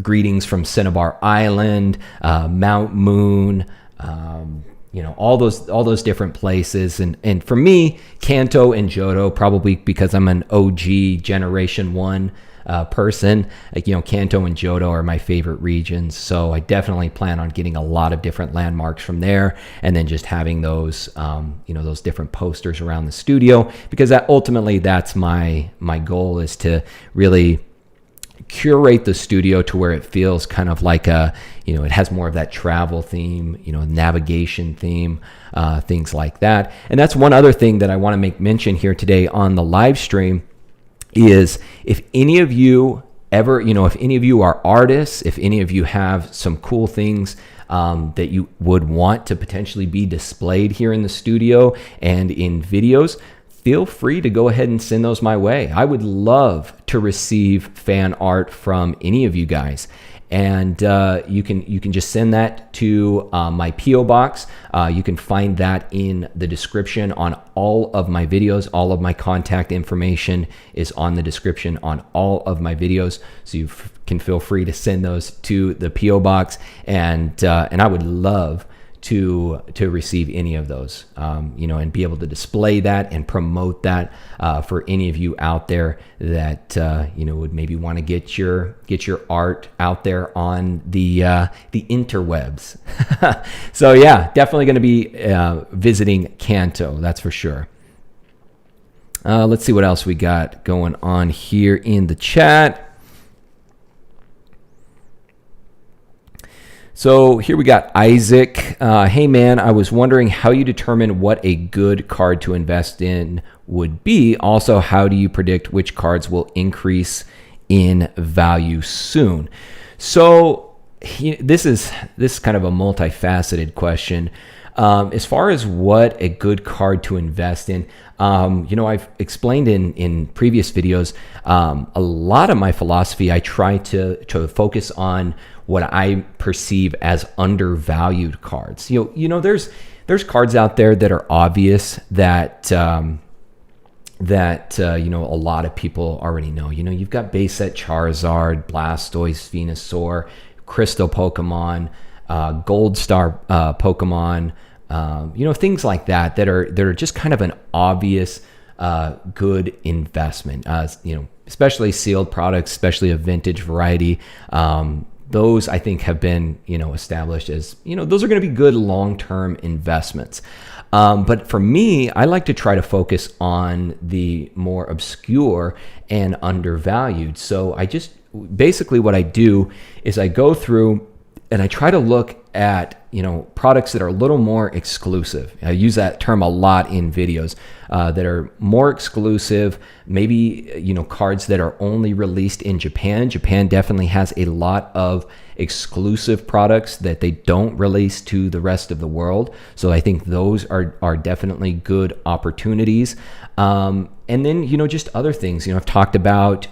greetings from Cinnabar Island, Mount Moon, all those different places. And for me, Kanto and Johto, probably because I'm an OG Generation 1 person, Kanto and Johto are my favorite regions. So I definitely plan on getting a lot of different landmarks from there, and then just having those, those different posters around the studio, because ultimately that's my goal, is to really curate the studio to where it feels kind of like it has more of that travel theme, navigation theme, things like that. And that's one other thing that I want to make mention here today on the live stream is, if any of you ever, if any of you are artists, if any of you have some cool things that you would want to potentially be displayed here in the studio and in videos, feel free to go ahead and send those my way. I would love to receive fan art from any of you guys. And you can just send that to my P.O. box. You can find that in the description on all of my videos. All of my contact information is on the description on all of my videos. So you can feel free to send those to the P.O. box. And I would love to receive any of those, and be able to display that and promote that for any of you out there that would maybe want to get your art out there on the interwebs. So yeah, definitely going to be visiting Kanto, that's for sure. Let's see what else we got going on here in the chat. So here we got Isaac. Hey man, I was wondering how you determine what a good card to invest in would be. Also, how do you predict which cards will increase in value soon. So this is kind of a multifaceted question. As far as what a good card to invest in, I've explained in previous videos, a lot of my philosophy, I try to focus on what I perceive as undervalued cards. There's cards out there that are obvious that a lot of people already know. You've got base set Charizard, Blastoise, Venusaur, Crystal Pokemon, Gold Star Pokemon, things like that are just kind of an obvious good investment. Especially sealed products, especially a vintage variety. Those I think have been established as those are going to be good long-term investments. But for me, I like to try to focus on the more obscure and undervalued. So basically what I do is I go through and I try to look at products that are a little more exclusive. I use that term a lot in videos that are more exclusive. Maybe cards that are only released in Japan. Japan definitely has a lot of exclusive products that they don't release to the rest of the world. So I think those are definitely good opportunities. And then just other things. I've talked about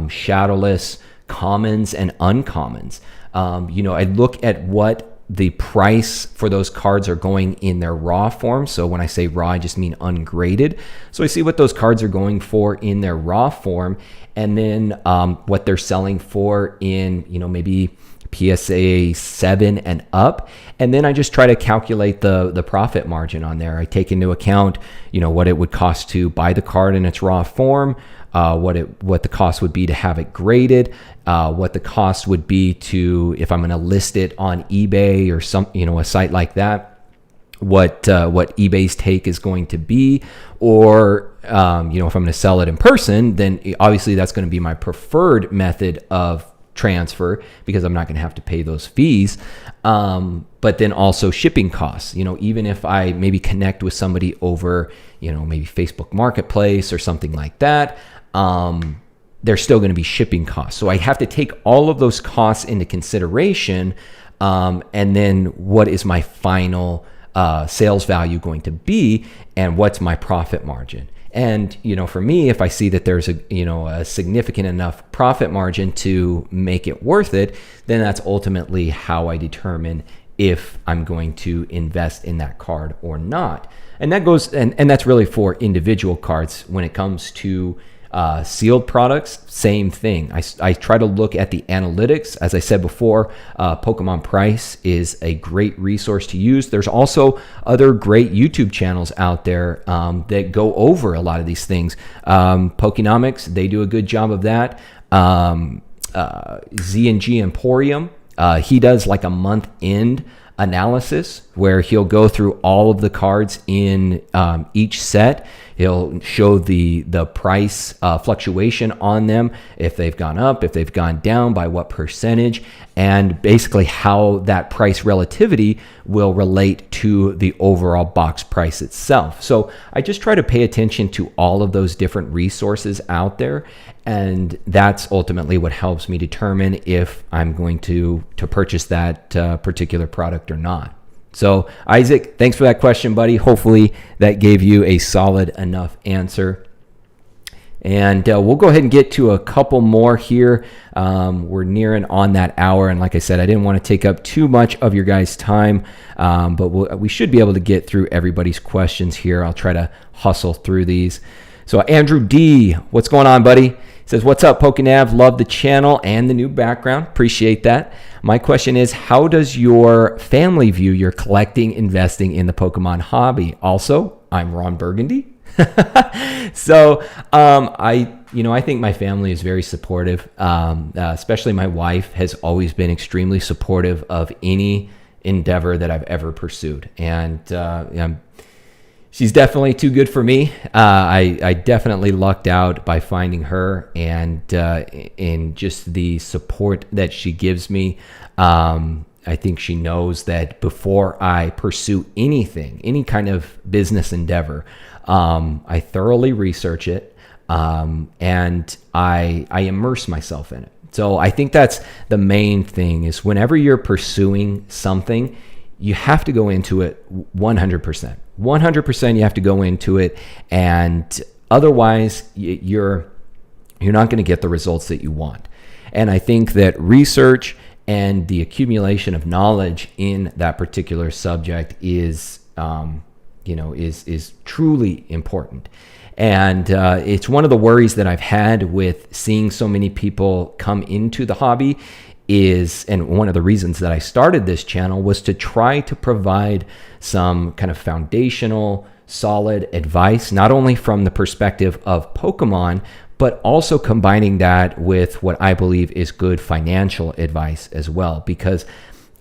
shadowless commons and uncommons. I look at what the price for those cards are going in their raw form. So when I say raw, I just mean ungraded. So I see what those cards are going for in their raw form, and then what they're selling for in maybe PSA 7 and up. And then I just try to calculate the profit margin on there. I take into account what it would cost to buy the card in its raw form, what the cost would be to have it graded, what the cost would be to, if I'm going to list it on eBay or a site like that, what eBay's take is going to be, or if I'm going to sell it in person, then obviously that's going to be my preferred method of transfer because I'm not going to have to pay those fees. But then also shipping costs. Even if I maybe connect with somebody over maybe Facebook Marketplace or something like that, there's still going to be shipping costs. So I have to take all of those costs into consideration. And then what is my final sales value going to be, and what's my profit margin? And for me, if I see that there's a significant enough profit margin to make it worth it, then that's ultimately how I determine if I'm going to invest in that card or not. And that goes, and that's really for individual cards. When it comes to sealed products, same thing. I try to look at the analytics. As I said before, Pokemon Price is a great resource to use. There's also other great YouTube channels out there that go over a lot of these things. Pokenomics, they do a good job of that. Z&G Emporium, he does like a month-end analysis where he'll go through all of the cards in each set. He'll show the price fluctuation on them, if they've gone up, if they've gone down, by what percentage, and basically how that price relativity will relate to the overall box price itself. So I just try to pay attention to all of those different resources out there, and that's ultimately what helps me determine if I'm going to purchase that particular product or not. So Isaac, thanks for that question, buddy. Hopefully that gave you a solid enough answer. And we'll go ahead and get to a couple more here. We're nearing on that hour. And like I said, I didn't want to take up too much of your guys' time, but we should be able to get through everybody's questions here. I'll try to hustle through these. So Andrew D, what's going on, buddy? He says, what's up, PokeNav? Love the channel and the new background. Appreciate that. My question is, how does your family view your collecting, investing in the Pokemon hobby? Also, I'm Ron Burgundy. So I think my family is very supportive. Especially my wife has always been extremely supportive of any endeavor that I've ever pursued. And she's definitely too good for me. I definitely lucked out by finding her, and in just the support that she gives me. I think she knows that before I pursue anything, any kind of business endeavor, I thoroughly research it. and I immerse myself in it. So I think that's the main thing, is whenever you're pursuing something, you have to go into it 100%. 100% you have to go into it, and otherwise you're not going to get the results that you want. And I think that research and the accumulation of knowledge in that particular subject is truly important. And it's one of the worries that I've had with seeing so many people come into the hobby and one of the reasons that I started this channel was to try to provide some kind of foundational, solid advice, not only from the perspective of Pokemon, but also combining that with what I believe is good financial advice as well. Because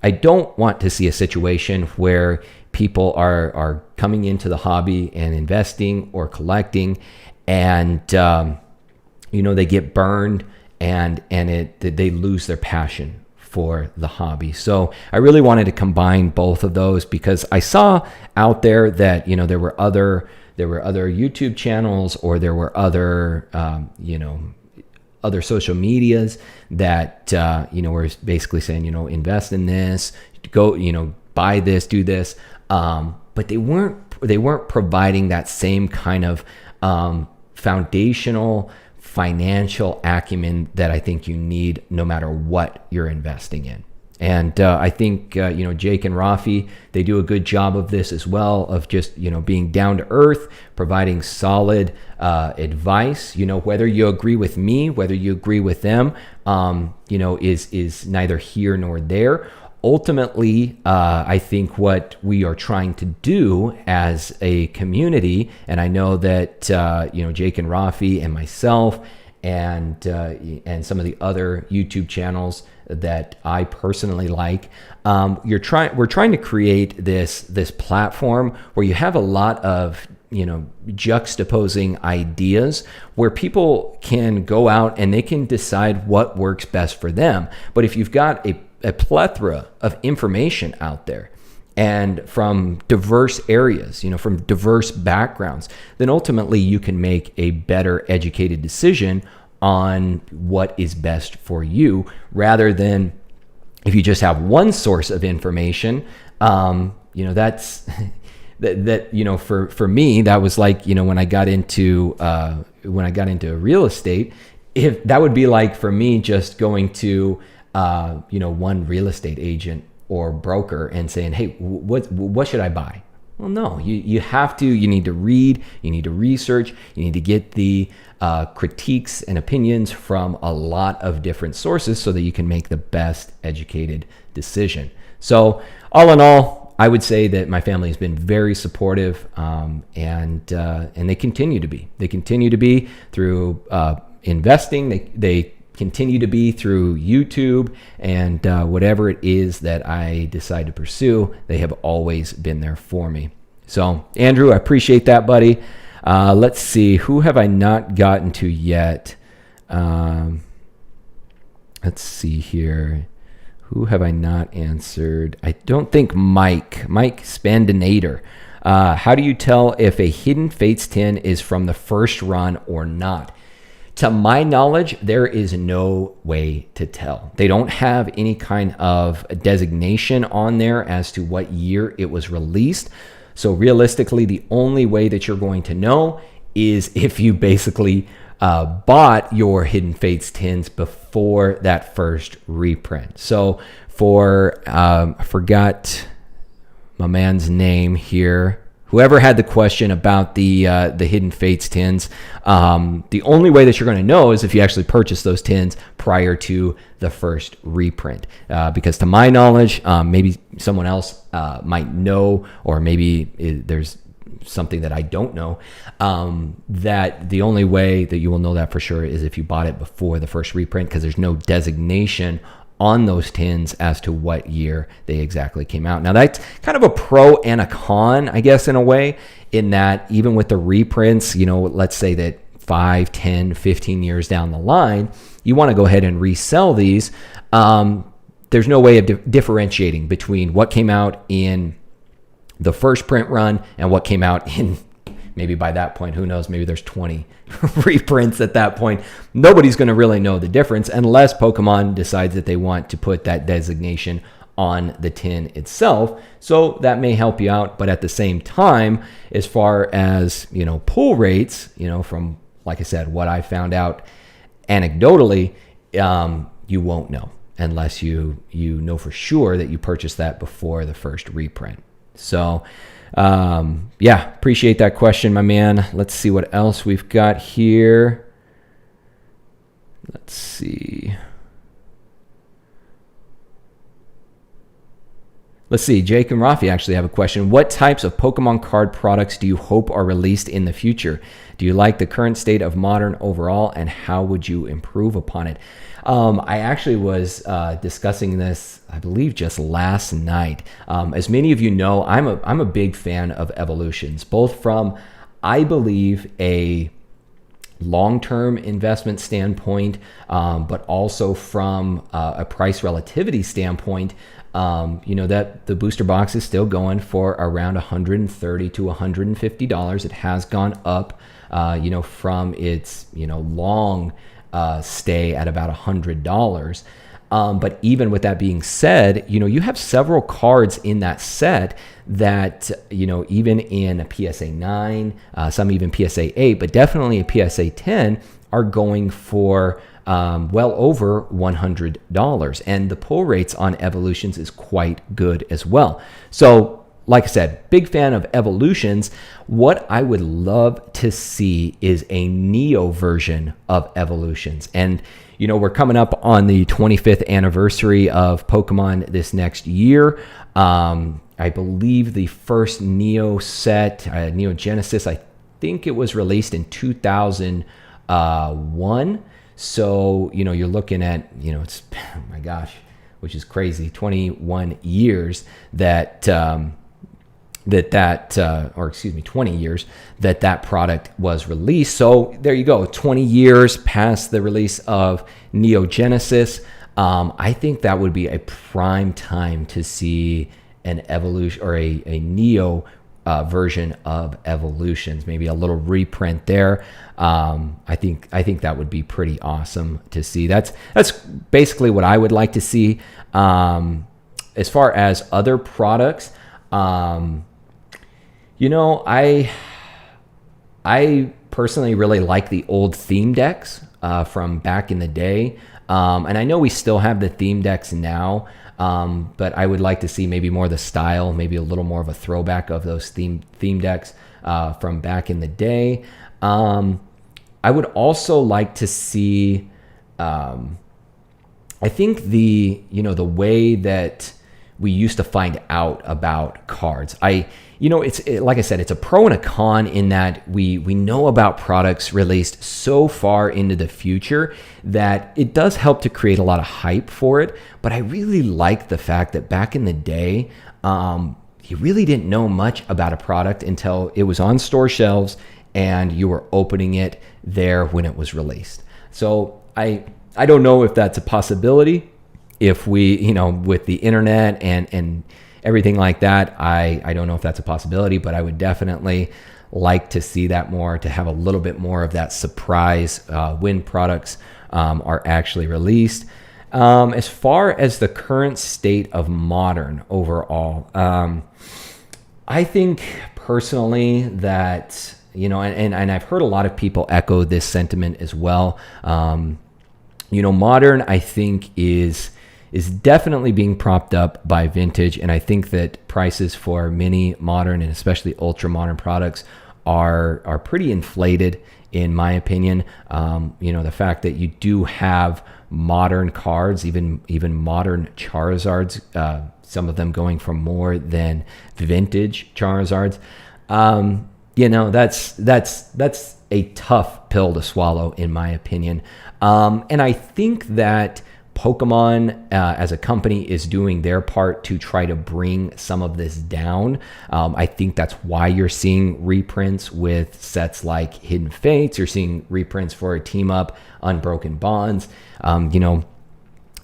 I don't want to see a situation where people are coming into the hobby and investing or collecting, and they get burned and they lose their passion for the hobby. So I really wanted to combine both of those, because I saw out there that there were other YouTube channels, or there were other other social medias that were basically saying invest in this, go buy this, do this, but they weren't providing that same kind of foundational financial acumen that I think you need no matter what you're investing in. And I think Jake and Rafi, they do a good job of this as well, of just being down to earth, providing solid advice. Whether you agree with me, whether you agree with them, is neither here nor there. Ultimately, I think what we are trying to do as a community, and I know that Jake and Rafi and myself and some of the other YouTube channels that I personally like, we're trying to create this platform where you have a lot of juxtaposing ideas, where people can go out and they can decide what works best for them. But if you've got a plethora of information out there, and from diverse areas, from diverse backgrounds, then ultimately you can make a better educated decision on what is best for you, rather than if you just have one source of information. That's for me, that was like when I got into real estate, if that would be like for me just going to one real estate agent or broker and saying, hey, what should I buy? Well, no, you need to read, you need to research, you need to get the critiques and opinions from a lot of different sources so that you can make the best educated decision. So all in all, I would say that my family has been very supportive, and they continue to be. They continue to be through investing. They continue to be through YouTube, and whatever it is that I decide to pursue, they have always been there for me. So Andrew, I appreciate that, buddy. Let's see, who have I not gotten to yet? Let's see here. Who have I not answered? I don't think Mike Spandinator. How do you tell if a Hidden Fates tin is from the first run or not? To my knowledge, there is no way to tell. They don't have any kind of designation on there as to what year it was released. So realistically, the only way that you're going to know is if you basically bought your Hidden Fates tins before that first reprint. So I forgot my man's name here. Whoever had the question about the Hidden Fates tins, the only way that you're going to know is if you actually purchase those tins prior to the first reprint. Because to my knowledge, maybe someone else might know, or maybe there's something that I don't know, that the only way that you will know that for sure is if you bought it before the first reprint, because there's no designation on those tins as to what year they exactly came out. Now that's kind of a pro and a con, I guess, in a way, in that even with the reprints, let's say that 5, 10, 15 years down the line, you want to go ahead and resell these. There's no way of differentiating between what came out in the first print run and what came out in maybe by that point, who knows, maybe there's 20 reprints at that point. Nobody's going to really know the difference unless Pokemon decides that they want to put that designation on the tin itself. So that may help you out. But at the same time, as far as, pull rates, from, like I said, what I found out anecdotally, you won't know unless you know for sure that you purchased that before the first reprint. So appreciate that question, my man. Let's see what else we've got here. Let's see. Jake and Rafi actually have a question. What types of Pokemon card products do you hope are released in the future? Do you like the current state of Modern overall, and how would you improve upon it? I actually was discussing this, I believe, just last night. As many of you know, I'm a big fan of evolutions, both from, I believe, a long-term investment standpoint, but also from a price relativity standpoint. That the booster box is still going for around $130 to $150. It has gone up, from its, long stay at about $100. But even with that being said, you have several cards in that set that, even in a PSA 9, some even PSA 8, but definitely a PSA 10 are going for well over $100. And the pull rates on evolutions is quite good as well. So, like I said, big fan of evolutions. What I would love to see is a Neo version of evolutions. And, we're coming up on the 25th anniversary of Pokemon this next year. I believe the first Neo set, Neo Genesis, I think it was released in 2001. So, you're looking at, it's, oh my gosh, which is crazy, 21 years 20 years that product was released. So there you go, 20 years past the release of Neo Genesis. I think that would be a prime time to see an evolution or a Neo version of evolutions, maybe a little reprint there. I think that would be pretty awesome to see. That's basically what I would like to see. As far as other products, I personally really like the old theme decks from back in the day. And I know we still have the theme decks now, but I would like to see maybe more of the style, maybe a little more of a throwback of those theme decks from back in the day. I would also like to see, I think the way that we used to find out about cards. Like I said, it's a pro and a con in that we know about products released so far into the future that it does help to create a lot of hype for it. But I really like the fact that back in the day, you really didn't know much about a product until it was on store shelves and you were opening it there when it was released. So I don't know if that's a possibility. If we, with the internet and everything like that, I don't know if that's a possibility, but I would definitely like to see that more, to have a little bit more of that surprise when products are actually released. As far as the current state of Modern overall, I think personally that, and I've heard a lot of people echo this sentiment as well. Modern, I think, is definitely being propped up by vintage, and I think that prices for many modern and especially ultra modern products are pretty inflated, in my opinion. The fact that you do have modern cards, even modern Charizards, some of them going for more than vintage Charizards. That's a tough pill to swallow, in my opinion. And I think that Pokemon as a company is doing their part to try to bring some of this down. I think that's why you're seeing reprints with sets like Hidden Fates. You're seeing reprints for a team up, Unbroken Bonds.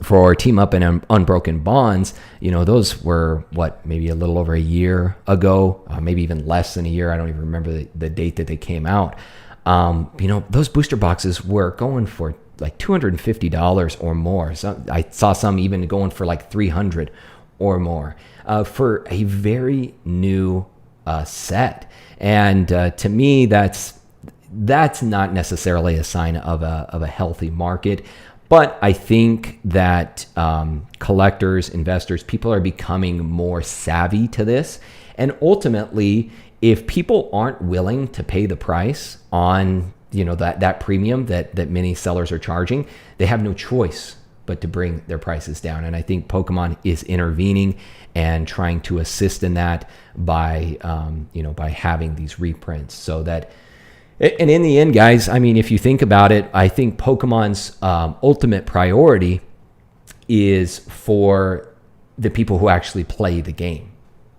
for Team Up and Unbroken Bonds, those were maybe a little over a year ago, maybe even less than a year. I don't even remember the date that they came out. Those booster boxes were going for like $250 or more. So I saw some even going for like $300 or more for a very new set. And to me, that's not necessarily a sign of a healthy market. But I think that collectors, investors, people are becoming more savvy to this. And ultimately, if people aren't willing to pay the price on that premium that many sellers are charging, they have no choice but to bring their prices down. And I think Pokemon is intervening and trying to assist in that by having these reprints, so that. And in the end, guys, I mean, if you think about it, I think Pokemon's ultimate priority is for the people who actually play the game.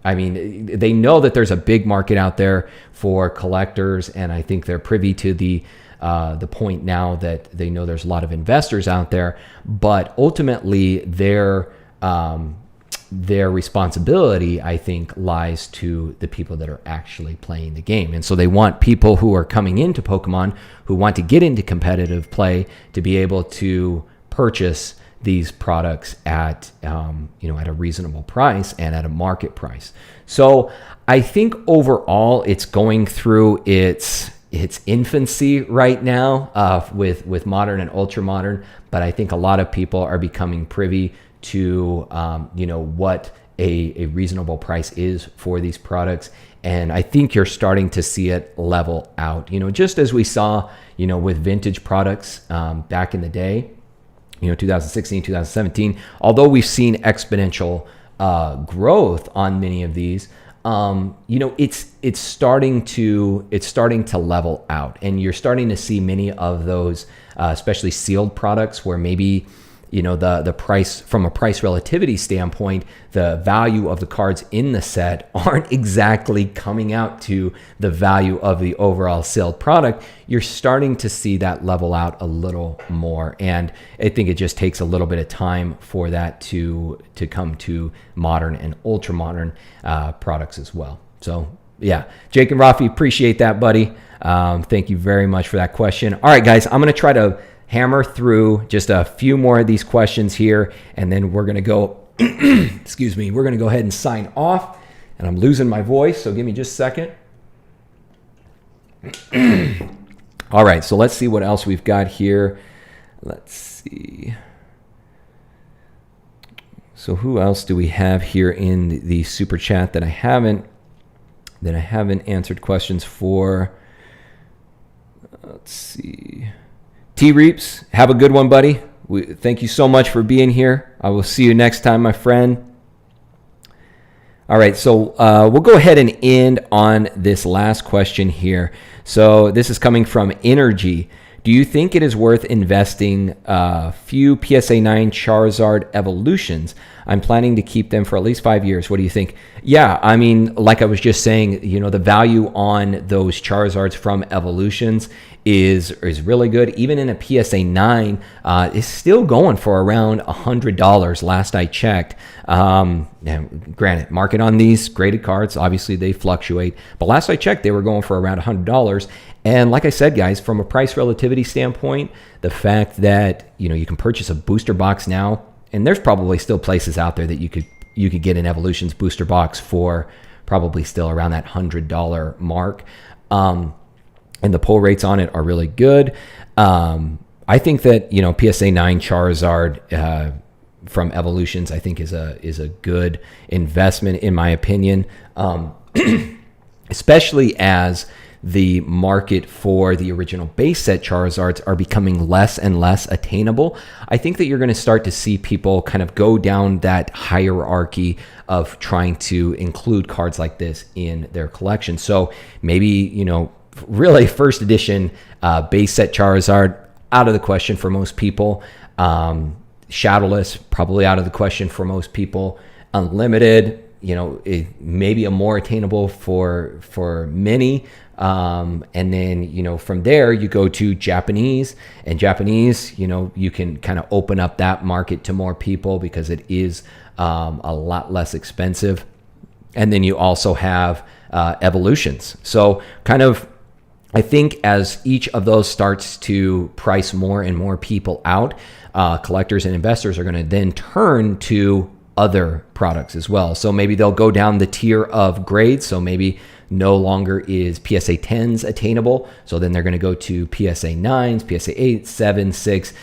I mean, they know that there's a big market out there for collectors, and I think they're privy to the point now that they know there's a lot of investors out there. But ultimately, their responsibility, I think, lies to the people that are actually playing the game. And so they want people who are coming into Pokemon, who want to get into competitive play, to be able to purchase these products at at a reasonable price and at a market price. So I think overall it's going through its infancy right now with modern and ultra modern, but I think a lot of people are becoming privy to what a reasonable price is for these products. And I think you're starting to see it level out, just as we saw with vintage products back in the day, 2016, 2017. Although we've seen exponential growth on many of these, it's starting to level out, and you're starting to see many of those, especially sealed products, where maybe the price, from a price relativity standpoint, the value of the cards in the set aren't exactly coming out to the value of the overall sealed product. You're starting to see that level out a little more. And I think it just takes a little bit of time for that to come to modern and ultra modern products as well. So yeah, Jake and Rafi, appreciate that, buddy. Thank you very much for that question. All right, guys, I'm going to try to hammer through just a few more of these questions here, and then we're going to go, excuse me, we're going to go ahead and sign off. And I'm losing my voice, so give me just a second. All right, so let's see what else we've got here. Let's see. So who else do we have here in the super chat that I haven't answered questions for? Let's see. T-Reaps, have a good one, buddy. Thank you so much for being here. I will see you next time, my friend. All right, so we'll go ahead and end on this last question here. So this is coming from Energy. Do you think it is worth investing a few PSA 9 Charizard evolutions? I'm planning to keep them for at least 5 years. What do you think? Yeah, I mean, like I was just saying, the value on those Charizards from evolutions is really good. Even in a PSA 9, is still going for around $100 last I checked. Granted, market on these graded cards, obviously they fluctuate, but last I checked, they were going for around $100. And like I said, guys, from a price relativity standpoint, the fact that you can purchase a booster box now, and there's probably still places out there that you could get an Evolutions booster box for probably still around that $100 mark. And the pull rates on it are really good. I think that PSA 9 Charizard from Evolutions, I think is a good investment in my opinion, especially as the market for the original base set Charizards are becoming less and less attainable. I think that you're going to start to see people kind of go down that hierarchy of trying to include cards like this in their collection. So maybe, really first edition base set Charizard, out of the question for most people. Shadowless, probably out of the question for most people. Unlimited, maybe a more attainable for many. And then, from there you go to Japanese, and Japanese, you can kind of open up that market to more people because it is a lot less expensive. And then you also have evolutions. So kind of, I think as each of those starts to price more and more people out, collectors and investors are going to then turn to other products as well. So maybe they'll go down the tier of grades. So maybe no longer is PSA 10s attainable. So then they're going to go to PSA 9s, PSA 8s, 7s, 6,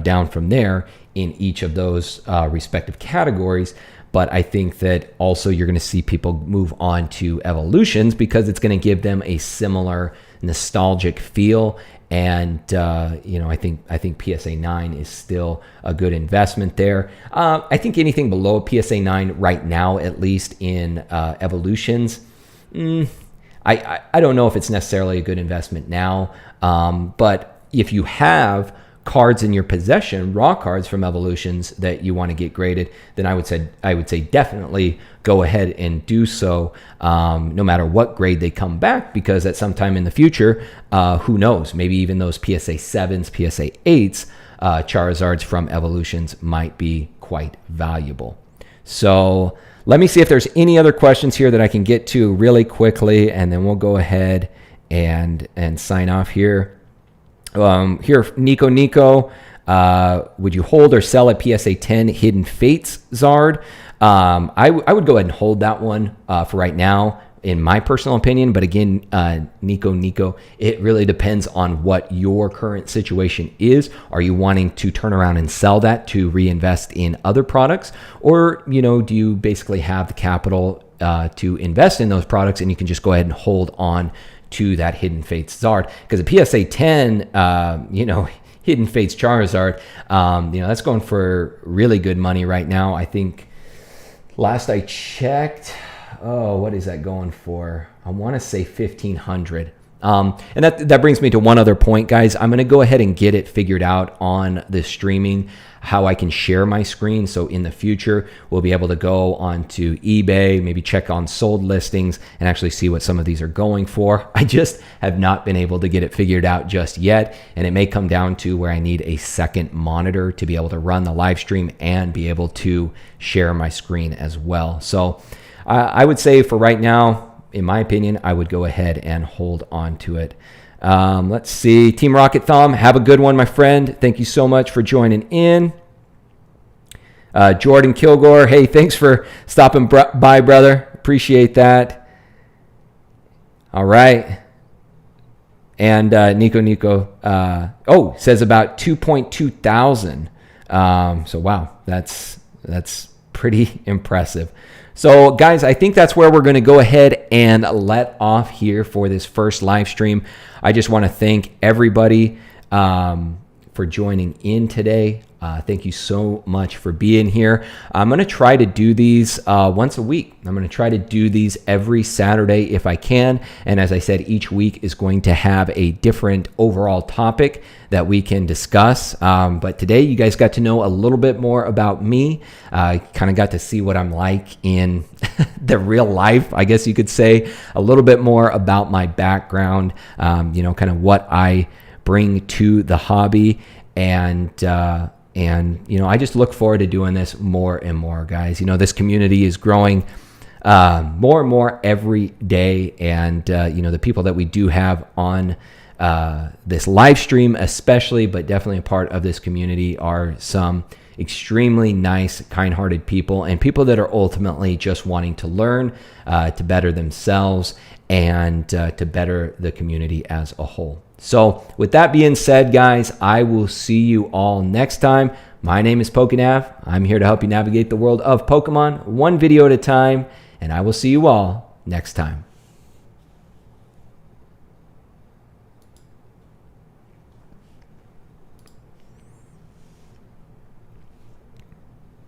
down from there in each of those respective categories. But I think that also you're going to see people move on to evolutions because it's going to give them a similar nostalgic feel. And, I think PSA 9 is still a good investment there. I think anything below PSA 9 right now, at least in evolutions, I don't know if it's necessarily a good investment now. But if you have cards in your possession, raw cards from evolutions that you want to get graded, then I would say definitely go ahead and do so, no matter what grade they come back, because at some time in the future, who knows, maybe even those PSA 7s, PSA 8s, Charizards from evolutions might be quite valuable. So let me see if there's any other questions here that I can get to really quickly, and then we'll go ahead and sign off here. Here, Nico, would you hold or sell a PSA 10 Hidden Fates Zard? I would go ahead and hold that one for right now, in my personal opinion. But again, Nico, it really depends on what your current situation is. Are you wanting to turn around and sell that to reinvest in other products? Or, do you basically have the capital to invest in those products, and you can just go ahead and hold on to that Hidden Fates Zard? Because a PSA 10, Hidden Fates Charizard, that's going for really good money right now. I think last I checked, what is that going for? I want to say 1,500. And that brings me to one other point, guys. I'm going to go ahead and get it figured out on the streaming, how I can share my screen. So in the future, we'll be able to go onto eBay, maybe check on sold listings and actually see what some of these are going for. I just have not been able to get it figured out just yet. And it may come down to where I need a second monitor to be able to run the live stream and be able to share my screen as well. So I would say for right now, in my opinion, I would go ahead and hold on to it. Let's see. Team Rocket Thumb, have a good one, my friend. Thank you so much for joining in. Jordan Kilgore, hey, thanks for stopping by, brother. Appreciate that. All right. And Nico, says about 2.2 thousand. So wow, that's pretty impressive. So guys, I think that's where we're going to go ahead and let off here for this first live stream. I just want to thank everybody for joining in today. Thank you so much for being here. I'm going to try to do these once a week. I'm going to try to do these every Saturday if I can. And as I said, each week is going to have a different overall topic that we can discuss. But today you guys got to know a little bit more about me. Kind of got to see what I'm like in the real life, I guess you could say. A little bit more about my background, kind of what I bring to the hobby. And I just look forward to doing this more and more, guys. This community is growing more and more every day. And, the people that we do have on this live stream especially, but definitely a part of this community, are some extremely nice, kind-hearted people, and people that are ultimately just wanting to learn, to better themselves, and to better the community as a whole. So with that being said, guys, I will see you all next time. My name is PokeNav. I'm here to help you navigate the world of Pokemon one video at a time, and I will see you all next time.